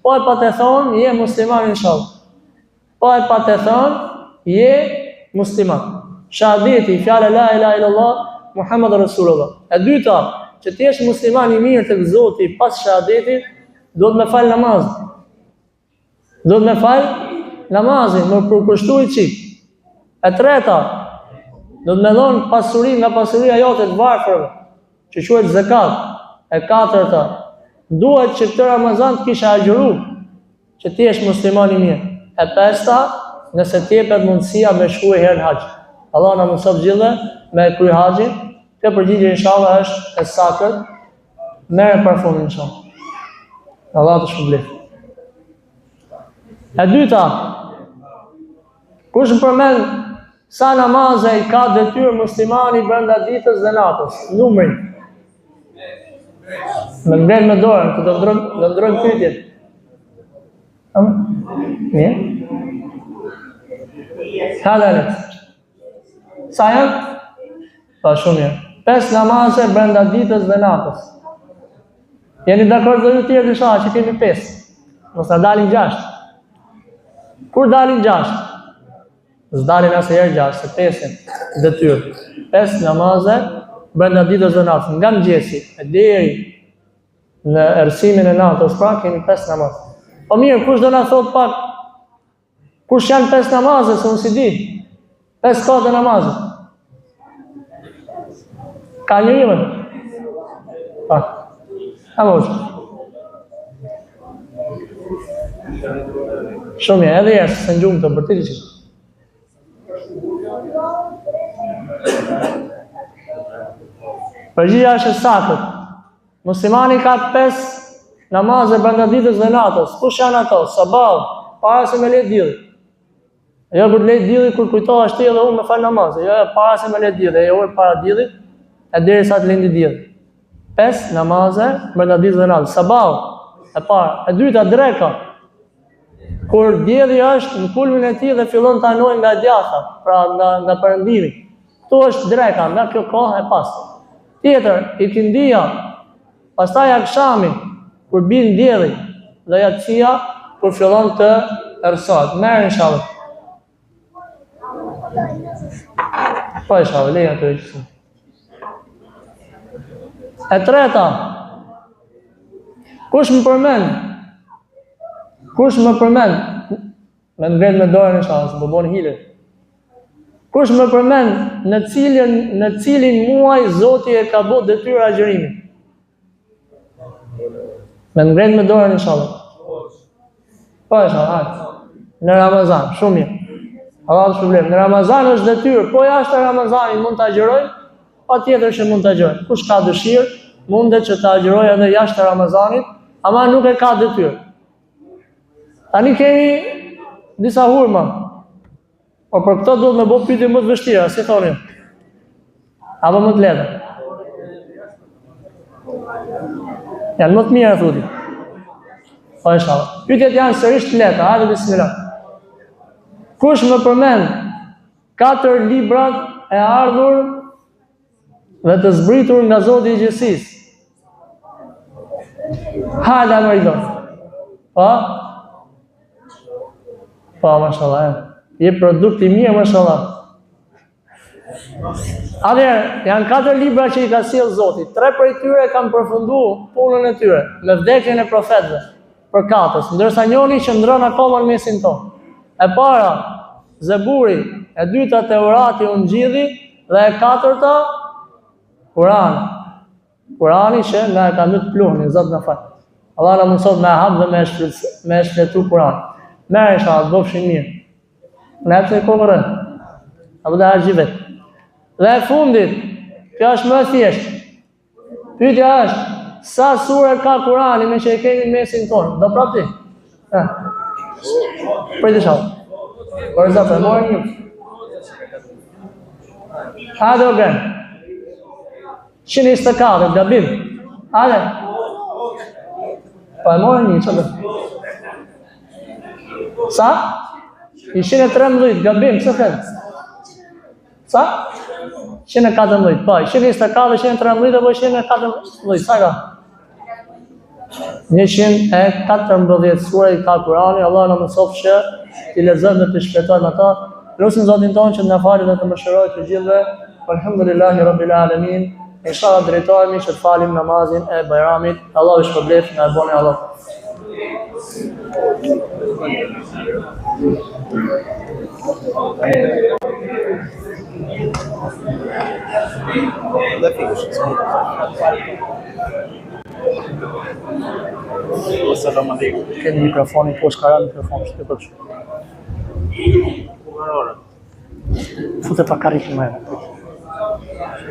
Po e pa të thonë, je musliman inshallah. Po e pa të thonë, je musliman. Shahadeti, fjala la ilaha illallah Muhammadur Rasulullah. E dyta, që të jesh musliman i mirë tek Zoti pas shahadetit, duhet me fal namazin. Duhet me fal namazin, me përkushtu i qik. E treta, duhet me dhonë pasurin nga pasuria jote të varfërve, që quhet zakat. E katërta, duhet që këtë Ramazan të kisha agjëru, që ti jesh musliman i mirë. E pesta, nëse t'jepet mundësia me shkuar herë në haxh. Allah na mëson gjithë me kry haxhin. Kjo përgjigje inshallah është e saktë. Merë për fund inshallah. Allah të shpëlbej. E dyta, kush më përmend sa namaze i ka detyrë muslimani brenda ditës dhe natës? Numrin. Me ngren me dorën, ku do ndrojmë pyetjet. Mirë. Halale. Sa janë? Pa shumë mirë. 5 namaze brenda ditës dhe natës. Jeni dakord dhe ju tjerë disha që kemi 5. Mos na dalin 6. Kur dalin 6? S'dalin asnjëherë 6, se 5 detyrë. 5 namaze brenda ditës dhe natës. Nga mëngjesi deri në erësimin e natës, pra kemi 5 namaze. Po mirë, kush do na thot pak kush janë 5 namaze, se unë si di. 5 kohë namaze. Ka njëri më? Pa. A mos. Shumë edhe jashtë, se në gjumë të bërtiti që. Përgjigja është e saktë. Muslimani ka 5 namaze brenda ditës dhe natës. Kush janë ato? Sabah, para se me le dielli. Jo kur le dielli, kur kujtohesh ti edhe unë me fal namaz. Jo para se me le dielli, jo para diellit, e derisa të lindi dielli. 5 namaze brenda ditës dhe natës. Sabah e para, e dyta dreka. Kur dielli është në kulmin e tij dhe fillon të anojë nga djatha, pra nga perëndimi. Ktu është dreka, nga kjo kohë e pas. Tjetër, ikindia, pastaj akshami, kur bin dielli, dhe yatsia kur fillon të erësohet. Merë inshallah. Po inshallah, leja të rejtësi. E treta, kush më përmend, me ngret me dorën inshallah, se bëbon hile. Kush më përmend në cilin muaj Zoti e ka bërë detyrë agjërimin? Me ngret me dorën inshallah. Po inshallah, në Ramazan, shumë mirë. Allah të shpëlbej. Në Ramazan është detyrë, po jashtë Ramazanit mund të agjërojë, patjetër që mund të agjërojë. Kush ka dëshirë, mundet që të agjërojë edhe jashtë Ramazanit, ama nuk e ka detyrë. Tani kemi disa hurma. Po për këto duhet me bëj pyetje më të vështira, si thoni? Apo më të lehta? Janë më të mira thotë. Po inshallah. Pyetjet janë sërish të lehta, hajde bismillah. Kush më përmend 4 librat e ardhur dhe të zbritur nga Zoti i gjithësisë? Hajde Amerikon. Po, mashallah. Je produkt i mirë, mashallah. Atëherë, janë 4 libra që i ka sjellë Zoti. 3 prej tyre kanë përfunduar punën e tyre me vdekjen e profetëve për katës, ndërsa njëri qëndron akoma në mesin tonë. E para, Zeburi, e dyta Teurati, Ungjilli, dhe e katërta Kurani. Kurani që nga e ka myt pluhnin, Zot na fal. Allah na mëson me hap dhe me shpjetu Kurani. Merë inshallah, bëfshin mirë. Në e të kohërën, apo dhe argji vetë. Dhe e fundit, kjo është më thjeshtë. Pyetja është, sa sure ka Kurani me që e kemi mesin tonë? Do prapë ti? Prit inshallah. Por zafë, morë një. Hajde o gënë. 124, gabim. Ale? Pa e morën një, qëtë? Sa? 113, gabim, që thëtë? Sa? 114, pa, 124, 113, apo 114, sa ka? 114 sura i ka Kurani, Allah në mësof që t'i lezëm dhe t'i shpjetojmë ata. Lusim Zotin tonë që në falit dhe të mëshiroj të gjithve. Alhamdulillahi Rabbil Alamin. Inshallah drejtojmë që të falim namazin e Bajramit. Allah u shpërblet në e bone Allah. Assalamu alaikum. Keni mikrofonin po shkara mikrofon që të përshë. Fute pa karikë më e.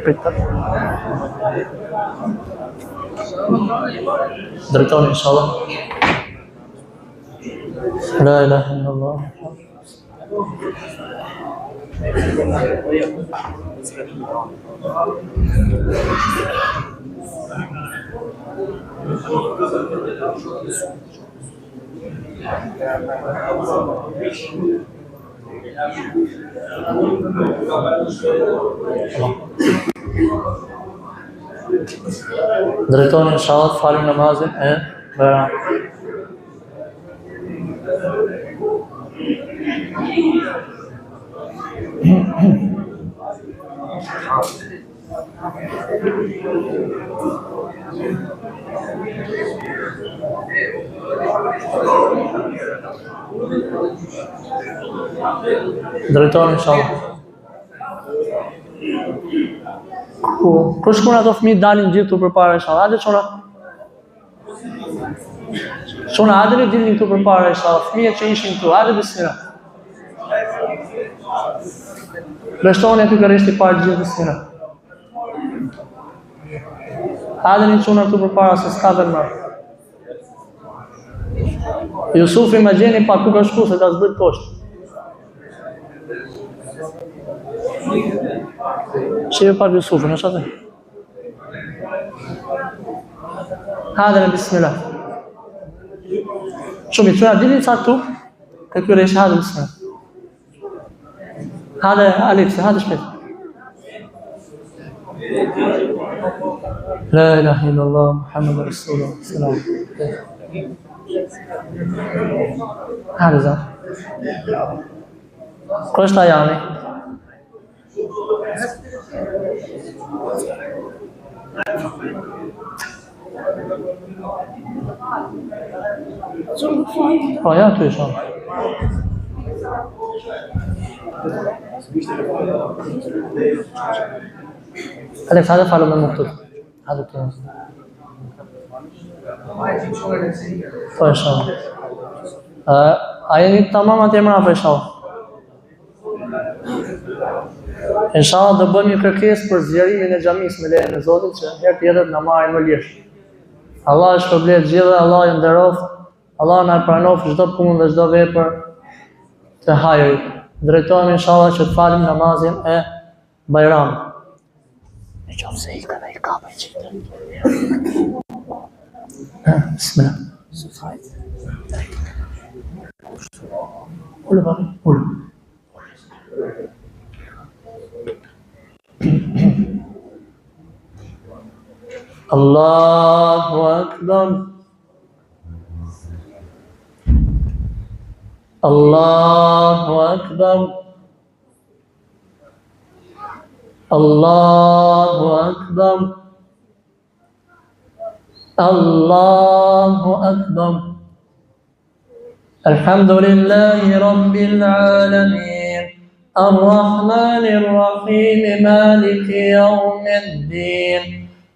Pritë. Drejtoni inshallah. La ilaha illallah. Drejtoni inshallah falim namazin e Bajramit. Drejtoni inshallah. Kur shkon ato fëmijë dalin gjithë këtu përpara inshallah. Hajde çona. Çona hajde dilni këtu përpara inshallah. Fëmijët që ishin këtu, hajde bismillah. Beshtoni aty kërështë i parë gjithë bismillah. Hajde një çona këtu përpara se s'ka dërmë. Jusufi më gjeni pa ku ka shku se ta zbrit poshtë. Shive pak Jusufin, është atë? Hajde në bismillah. Shumë i qëra, dini ca këtu? Të kjure ishe, hajde bismillah. Hajde Alipsi, hajde shpet. La ilaha illallah, Muhammed Rasulullah, salam. Hajde za. Ko është ajani? Po, ja, tu isha. Alex, hajde falem me muhtut. Hajde të nësë. Po, isha. A jeni tamam atje mra për isha. Inshallah do bëjmë një kërkesë për zgjerimin e xhamisë me lejen e Zotit që herë tjetër na marrin më lirë. Allah e shpërblet gjithë, Allah ju nderoft, Allah na pranoft çdo punë dhe çdo vepër të hajrit. Drejtohemi inshallah që të falim namazin e Bajramit. Në qoftë se i ka për qitë. Bismillah. Ullë bari, ullë. Allahu Akbar. Allahu Akbar. Allahu Akbar. Allahu Akbar. Alhamdulillahi Rabbil Alamin. الرحمن الرحيم مالك يوم الدين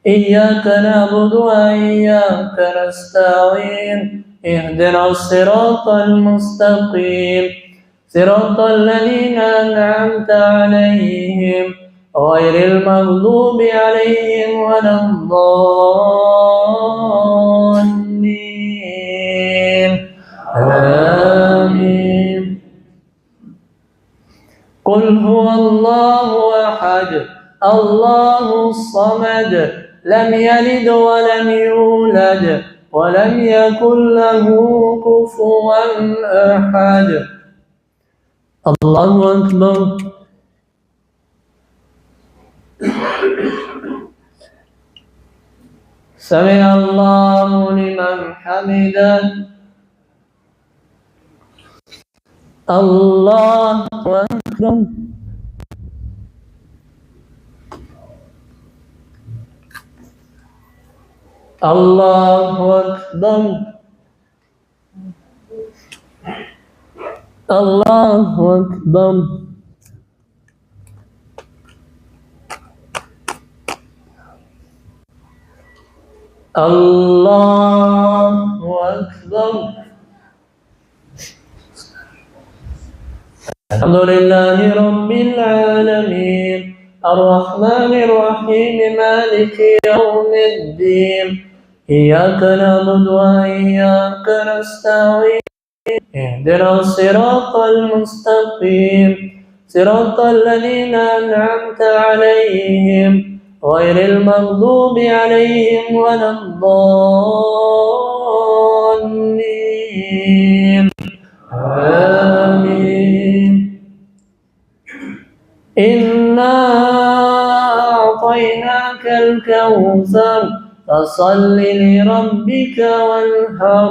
إياك نعبد وإياك نستعين اهدنا الصراط المستقيم صراط الذين أنعمت عليهم غير المغضوب عليهم ولا الضالين آمين. قل هو الله أحد الله الصمد لم يلد ولم يولد ولم يكن له كفوا أحد. الله أكبر. سمع الله لمن حمده. الله أكبر. الله أكبر. الله أكبر. الله أكبر. الحمد لله رب العالمين الرحمن الرحيم مالك يوم الدين إياك نعبد وإياك نستعين اهدنا الصراط المستقيم صراط الذين أنعمت عليهم غير المغضوب عليهم ولا الضالين. آمين. إنا أعطيناك الكوثر فصل لربك وانحر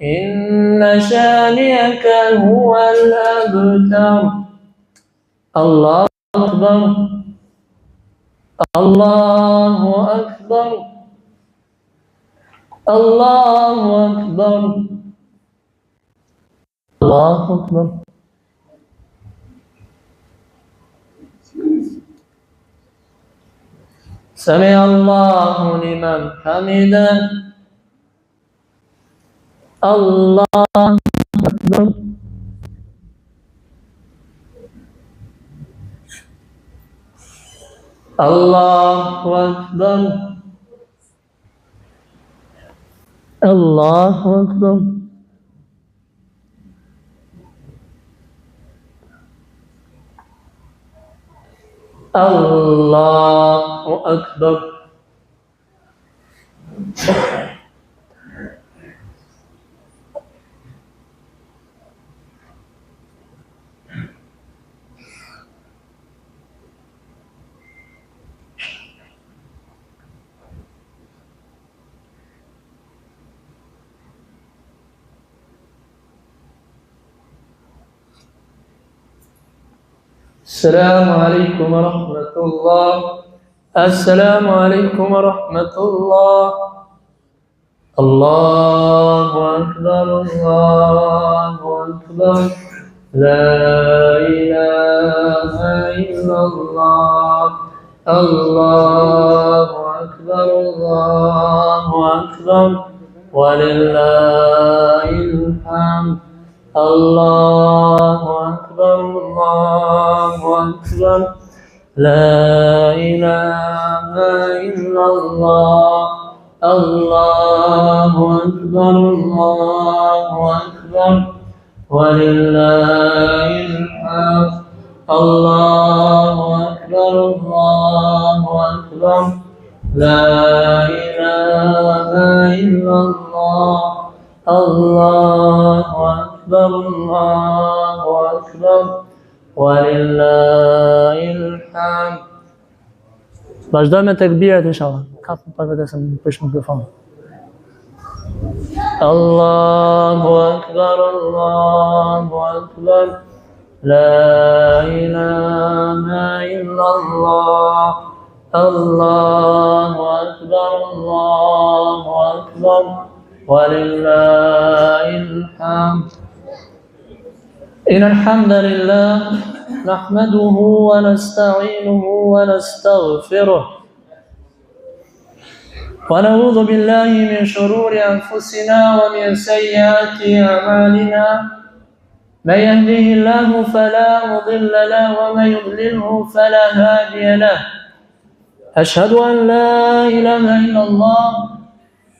إن شانئك هو الأبتر. الله أكبر. الله أكبر. الله أكبر. الله أكبر. سمع الله لمن حمده. الله أكبر. الله أكبر. الله أكبر. الله أكبر. السلام عليكم ورحمة الله. السلام عليكم ورحمة الله. الله أكبر. الله أكبر. لا إله إلا الله. الله أكبر. الله أكبر ولله الحمد. الله أكبر. الله أكبر. لا إله إلا الله. الله أكبر. الله أكبر ولله الحمد. الله أكبر. الله أكبر. لا إله إلا الله. الله أكبر. الله أكبر ولله الحمد. Vazhdojmë me tekbirat inshallah. Kapëm për vetëm prish mikrofon. Allahu Akbar. Allahu Akbar. La ilaha illallah. Allahu Akbar. Allahu Akbar walillahil hamd. إن الحمد لله نحمده ونستعينه ونستغفره ونعوذ بالله من شرور أنفسنا ومن سيئات أعمالنا من يهده الله فلا مضل له ومن يضلله فلا هادي له أشهد أن لا إله إلا الله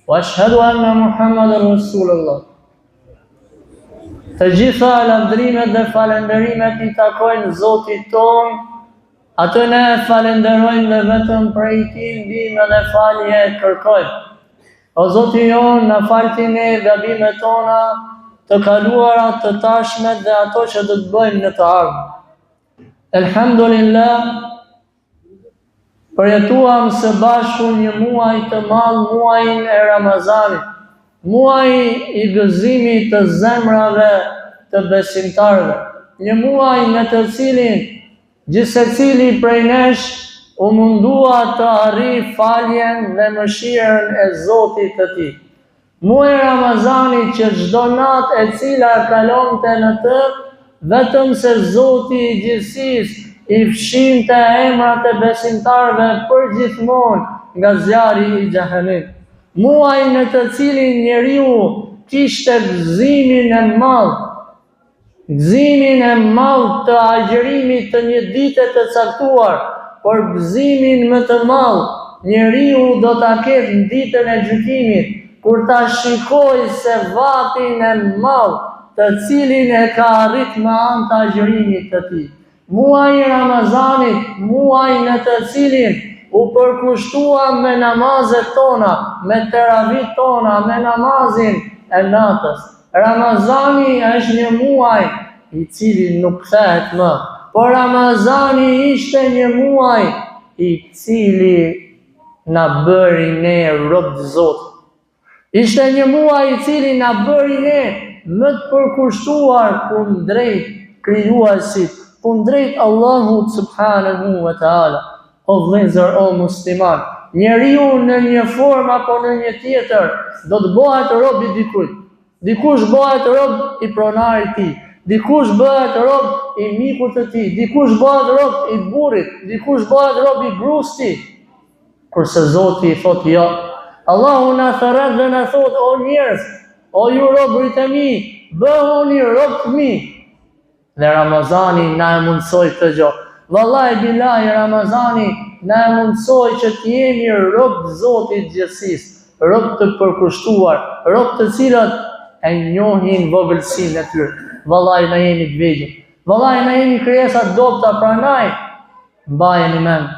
وأشهد أن محمدا رسول الله. Të gjitha lavdrimet dhe falenderimet I takojnë Zotit ton, Atë ne falenderojmë dhe vetëm prej Tij ndihmë dhe falje kërkojmë. O Zoti jon, na falti ne gabimet tona, të kaluara, të tashmet dhe ato që do të bëjmë në të ardhmen. Elhamdulillah, përjetuam së bashku një muaj të madh, muajin e Ramazanit, muaj i gëzimit të zemrave të besimtarëve, një muaj në të cilin gjithsecili prej nesh u mundua të arrijë faljen dhe mëshirën e Zotit të tij. Muaj Ramazanit që çdo natë e cila kalonte në të, vetëm se Zoti i gjithësisë i fshinte emrat e besimtarëve përgjithmonë nga zjarri i xhehenemit. Muaj në të cilin njeriu kishte gëzimin e madh të agjërimit të një dite të caktuar, por gëzimin më të madh njeriu do ta ketë në ditën e gjykimit, kur ta shikojë se vapin e madh të cilin e ka arrit me anë të agjërimit të tij. Muaji i Ramazanit, muaj në të cilin u përkushtua me namazet tona, me teravit tona, me namazin e natës. Ramazani është një muaj i cili nuk kthehet më, por Ramazani ishte një muaj i cili na bëri ne rob të Zotit. Ishte një muaj i cili na bëri ne më të përkushtuar kundrejt krijuesit, kundrejt Allahut subhanahu wa taala. O vëllezër, o musliman, njeriu në një formë apo në një tjetër do të bëhet rob i dikujt. Dikush bëhet rob i pronarit të tij, dikush bëhet rob i mikut të tij, dikush bëhet rob i burrit, dikush bëhet rob i gruas të tij. Kurse Zoti i thotë jo. Allahu na thërret dhe na thotë, o njerëz, o ju robërit e mi, bëhuni rob të mi. Dhe Ramazani na e mundsoi këtë gjë. Vallahi billahi, Ramazani na e mundsoi që të jemi rob të Zotit gjithësisë, rob të përkushtuar, rob të cilët e njohin vogëlsinë e tyre. Vallahi na jemi të vegjël. Vallahi na jemi krijesa të dobta, prandaj mbajeni mend,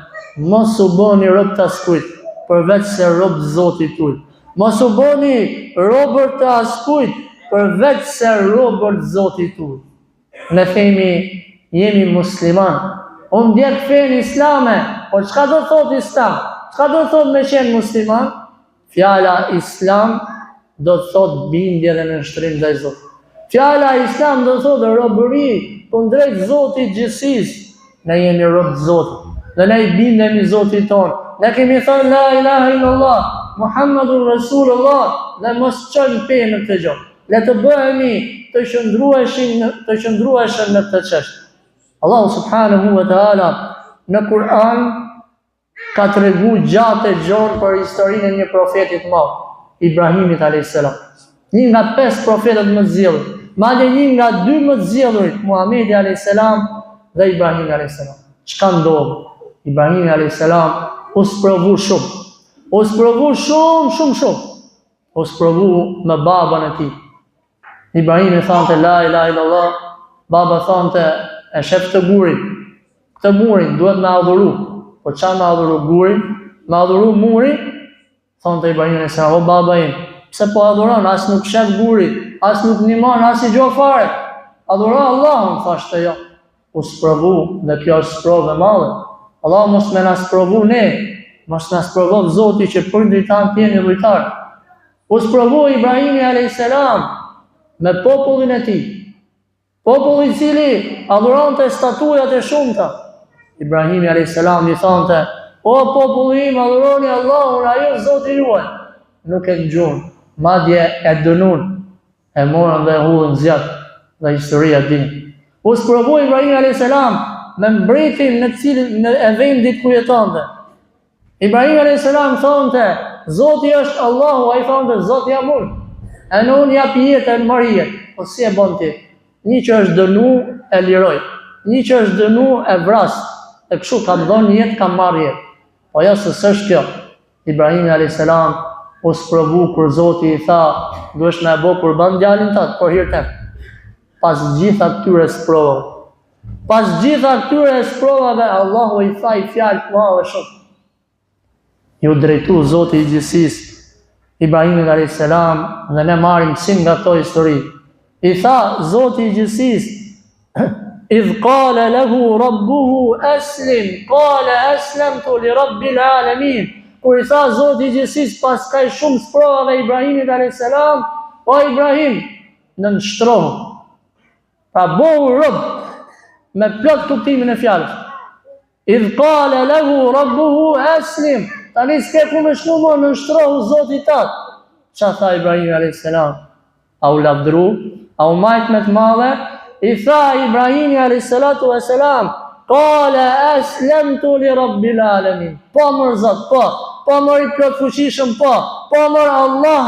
mos u bëni rob të askujt, përveç se rob të Zotit tuaj. Mos u bëni robër të askujt, përveç se robër të Zotit tuaj. Ne themi jemi musliman. Unë ndjek fenë islame, por çka do thot islam? Çka do thot me qenë musliman? Fjala islam do të thot bindje dhe nënshtrim ndaj Zotit. Fjala islam do të thot robëri kundrejt Zotit gjithësisë. Ne jemi rob të Zotit dhe ne i bindemi Zotit ton. Ne kemi thënë la ilaha illallah, Muhammadur Rasulullah dhe mos çojmë penë në këtë gjë. Le të bëhemi të qëndrueshëm në këtë çështje. Allahu subhanahu wa taala në Kur'an ka treguar gjatë gjon për historinë e një profeti të madh, Ibrahimit alayhis salam. Një nga 5 profetët më të zgjedhur, madje një nga 2 më të zgjedhurit, Muhamedi alayhis salam dhe Ibrahimi alayhis salam. Çka ndodhi? Ibrahimi alayhis salam u sprovu shumë. U sprovu shumë. U sprovu me babën e tij. Ibrahimi thonte la ilaha illallah, baba thonte e shef të gurin. Këtë murin duhet me adhuru. Po qa me adhuru gurin? Me adhuru murin? Thonte Ibrahimi alayhis salam, o baba im, pse po adhuron? As nuk shef gurin, as nuk nimon, as i gjo fare. Adhuro Allahun, thashte jo. U sprovu dhe kjo është sprovë e madhe. Allah mos me na sprovu ne, mos na sprovon Zoti që prindrit tanë të jeni dhujtar. U sprovu Ibrahimi alayhis salam me popullin e tij. Populli i cili adhuronte statujat e shumta. Ibrahimi alayhis salam i thonte, o populli im, adhuroni Allahun, ai është Zoti juaj. Nuk e dëgjuan, madje e dënuan, e morën dhe hullën zjarr dhe historia din. U sprovu Ibrahimi alayhis salam me mbretin në vendit ku jetonte. Ibrahimi alayhis salam thonte, Zoti është Allahu, ai thonte, Zoti jam unë. E në unë jap jetën, marr jetë. Po si e bën ti? Një që është dënu e liroj, një që është dënu e vras, e kështu ka dhënë jetë, ka marrë jetë. Po jo se s'është kjo. Ibrahimi alayhis salam u sprovu kur Zoti i tha, duhesh me e bë kurban djalin tat, por hirtem. Pas gjitha këtyre sprovave, Pas gjitha këtyre sprovave, Allahu i tha i fjalë të mëdha shumë. Ju drejtu Zoti i gjithësisë Ibrahimit alayhis salam dhe ne marrim mësim nga këto histori. I tha Zoti i gjithësisë: "Idh qala lahu rabbuhu aslim, qala aslamtu li rabbil alamin." Kur i tha Zoti i gjithësisë pas kaq shumë sprovave Ibrahimit alayhis salam, "O Ibrahim, nënshtrohu." Pra bëhu rob me plot kuptimin e fjalës. Idh qala lahu rabbuhu aslim. Tani s'ke ku me shku më nënshtrohu Zoti tatë. Qa tha Ibrahim a.s. A u lavdru, a u majt me të madhe? I tha Ibrahimi a.s. Kale aslemtu li rabbil alamin. Po mër Zot, po mër i plot fuqishëm, po mër Allah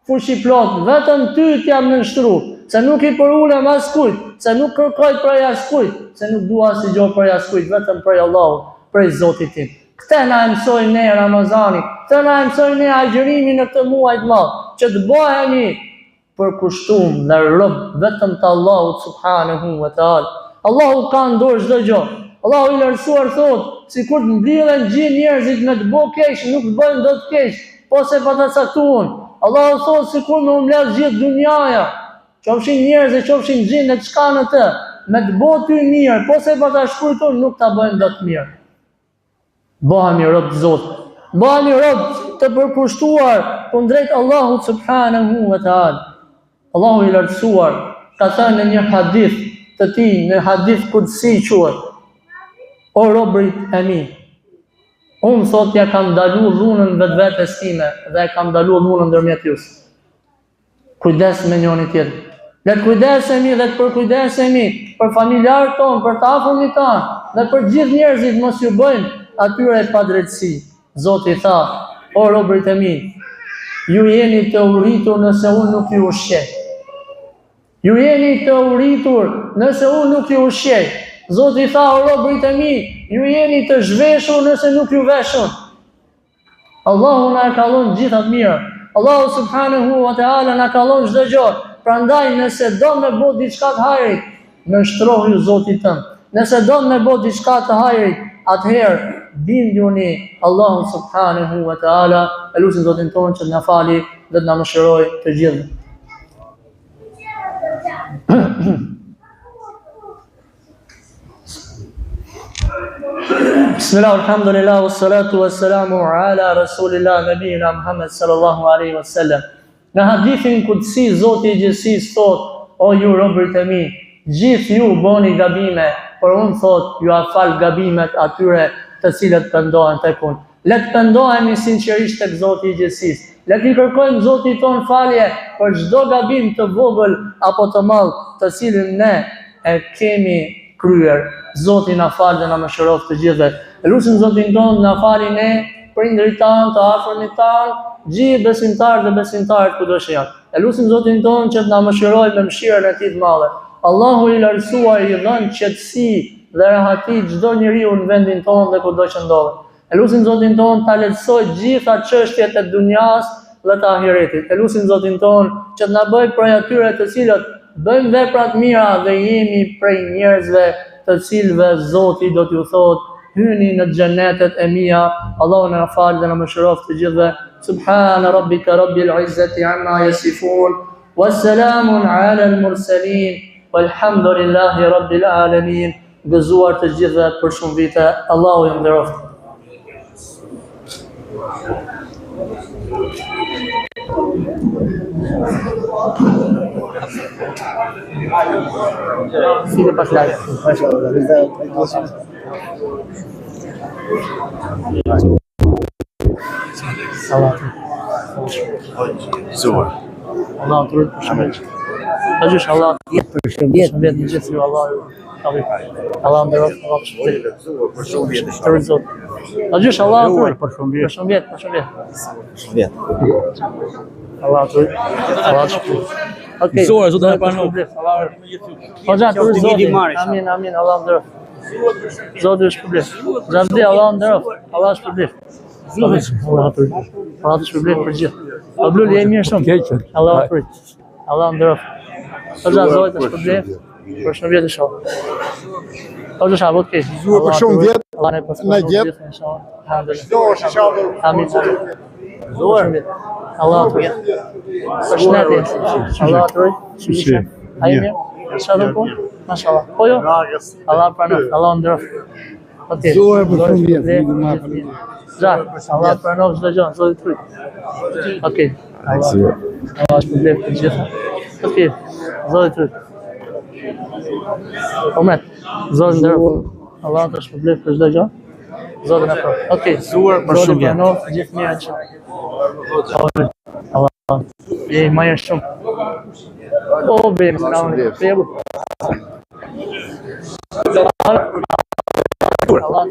fuqi plot, vetëm ty t'jam nënshtru, se nuk i përulem as kujt, se nuk kërkoj prej as kujt, se nuk dua si gjo prej as kujt, vetëm prej Allahut, prej Zotit tim. Këte na mësojnë ne Ramazani, këte na mësojnë ne agjërimi në këtë muaj të madh, që të bëhemi përkushtuar në rob vetëm të Allahut subhanahu wa taala. Allahu ka në dorë çdo gjë. Allahu i lartësuar thot, sikur të mbyllen gjithë njerëzit me të bëj keq, nuk të bëjnë dot keq, po se pa ta caktuar. Allahu thot sikur me mbledh gjithë dunjaja, qofshin njerëz, qofshin gjinde, çka në të, me të bëj ty mirë, po se pa ta shkruar nuk ta bëjnë dot mirë. Bëhemi rob të Zotit. Bëhemi rob të përkushtuar kundrejt Allahut subhanahu wa taala. Allahu i lartësuar ka thënë në një hadith të tij, në hadith kudsi quhet: O robrit e mi, unë thot ja kam ndalu dhunën vetvetes time dhe e kam ndalu dhunën ndërmjet jush. Kujdes me njëri tjetrin. Le të kujdesemi dhe të përkujdesemi për familjarët tonë, për të afërmit tanë dhe për gjithë njerëzit mos ju bëjnë atyre pa drejtësi. Zoti tha: O robrit e mi, ju jeni të uritur nëse unë nuk ju ushqej. Ju jeni të uritur nëse unë nuk ju ushqej. Zoti tha: O robrit e mi, ju jeni të zhveshur nëse nuk ju veshur. Allahu na ka dhënë gjitha të mira. Allahu subhanahu wa taala na ka dhënë çdo gjë. Prandaj nëse do me bë diçka të hajrit, nënshtrohu Zotit tënd. Nëse do me bë diçka të hajrit, atëherë binduni Allahu subhanahu wa taala. Elusim Zotin tonë që të na fali dhe të na mëshiroj të gjithë. Bismillah, alhamdulillah, wassalatu wassalamu ala rasulillah, nabiyina Muhammad sallallahu alaihi wasallam. Në hadithin kudsi, Zoti i gjithësisë thot: O ju robërit e mi, gjithë ju bëni gabime, por unë thot ju afal gabimet atyre të cilët pendohen tek unë. Le të pendohemi sinqerisht tek Zoti i gjithësisë. Le të kërkojmë Zotit ton falje për çdo gabim të vogël apo të madh të cilin ne e kemi kryer. Zoti na fal dhe na mëshiroft të gjithëve. Elusim Zotin ton na fali ne, prindërit tanë, të afërmit tanë, gjithë besimtarë dhe besimtarët kudo që janë. Elusim Zotin ton që të na mëshirojë me mëshirën e tij të madhe. Allahu i lartësuar i dhën qetësi dhe rahati çdo njeriu në vendin tonë dhe kudo që ndodhet. Elusim Zotin ton ta lehtësoj gjitha çështjet e dunjas dhe të ahiretit. Elusim Zotin ton që të na bëjë prej atyre të cilët bëjmë vepra të mira dhe jemi prej njerëzve të cilëve Zoti do t'ju thotë: hyni në xhenetet e mia. Allahu na fal dhe na mëshiroft të gjithëve. Subhana rabbika rabbil izzati amma yasifun, wassalamun ala al-mursalin, walhamdulillahi rabbil alamin. Gëzuar të gjithëve për shumë vite. Allahu ju nderoft. Sigue pas live. Salat. Zuar. Allah të rritë për shëmbet. Agjësh Allah për shëmbet në gjithë ju Allah ju. Allah nderoft, Allah të shpërit. Për shumë vjetë. Të rritë Zot. Agjësh Allah të rritë për shëmbet. Allah të rritë. Allah të shpërit. Okay. Zuar, Zotë në panu. Hoxha të rritë Zotin. Amin, amin, Allah nderoft. Zotë ju shpërblet. Xhavdi, Allah nderoft. Allah shpërblet. Allah të shpërblet për gjithë. Pablul, je mirë shumë. Allah të rritë. Allah nderoft. Hoxha Zotë të shpërblet. Për shumë vjetë inshallah. O që shabot kesh. Zuar për shumë vjetë. Allah ne për Na gjep. Amin. Zuar. Allah të rujë. Për shneti. Allah të rujë. Shqishem. A i mirë? Shalom po? Mashallah. Po jo? Allah pranon. Allah ndrof. Okej. Zuar për shumë vjetë. Zak, Allah pranon çdo gjë, zoti të rujë. Okej. Allah është problem të gjitha. Okej. Zoti të rujë. Omet, zoti ndrof. Allah të shpërblet për çdo gjë. Zoti na pranon. Okej. Zuar për shumë vjetë. Pranon të gjithë mirë që. Allah. Je më shumë. O bem, não, pelo. Allah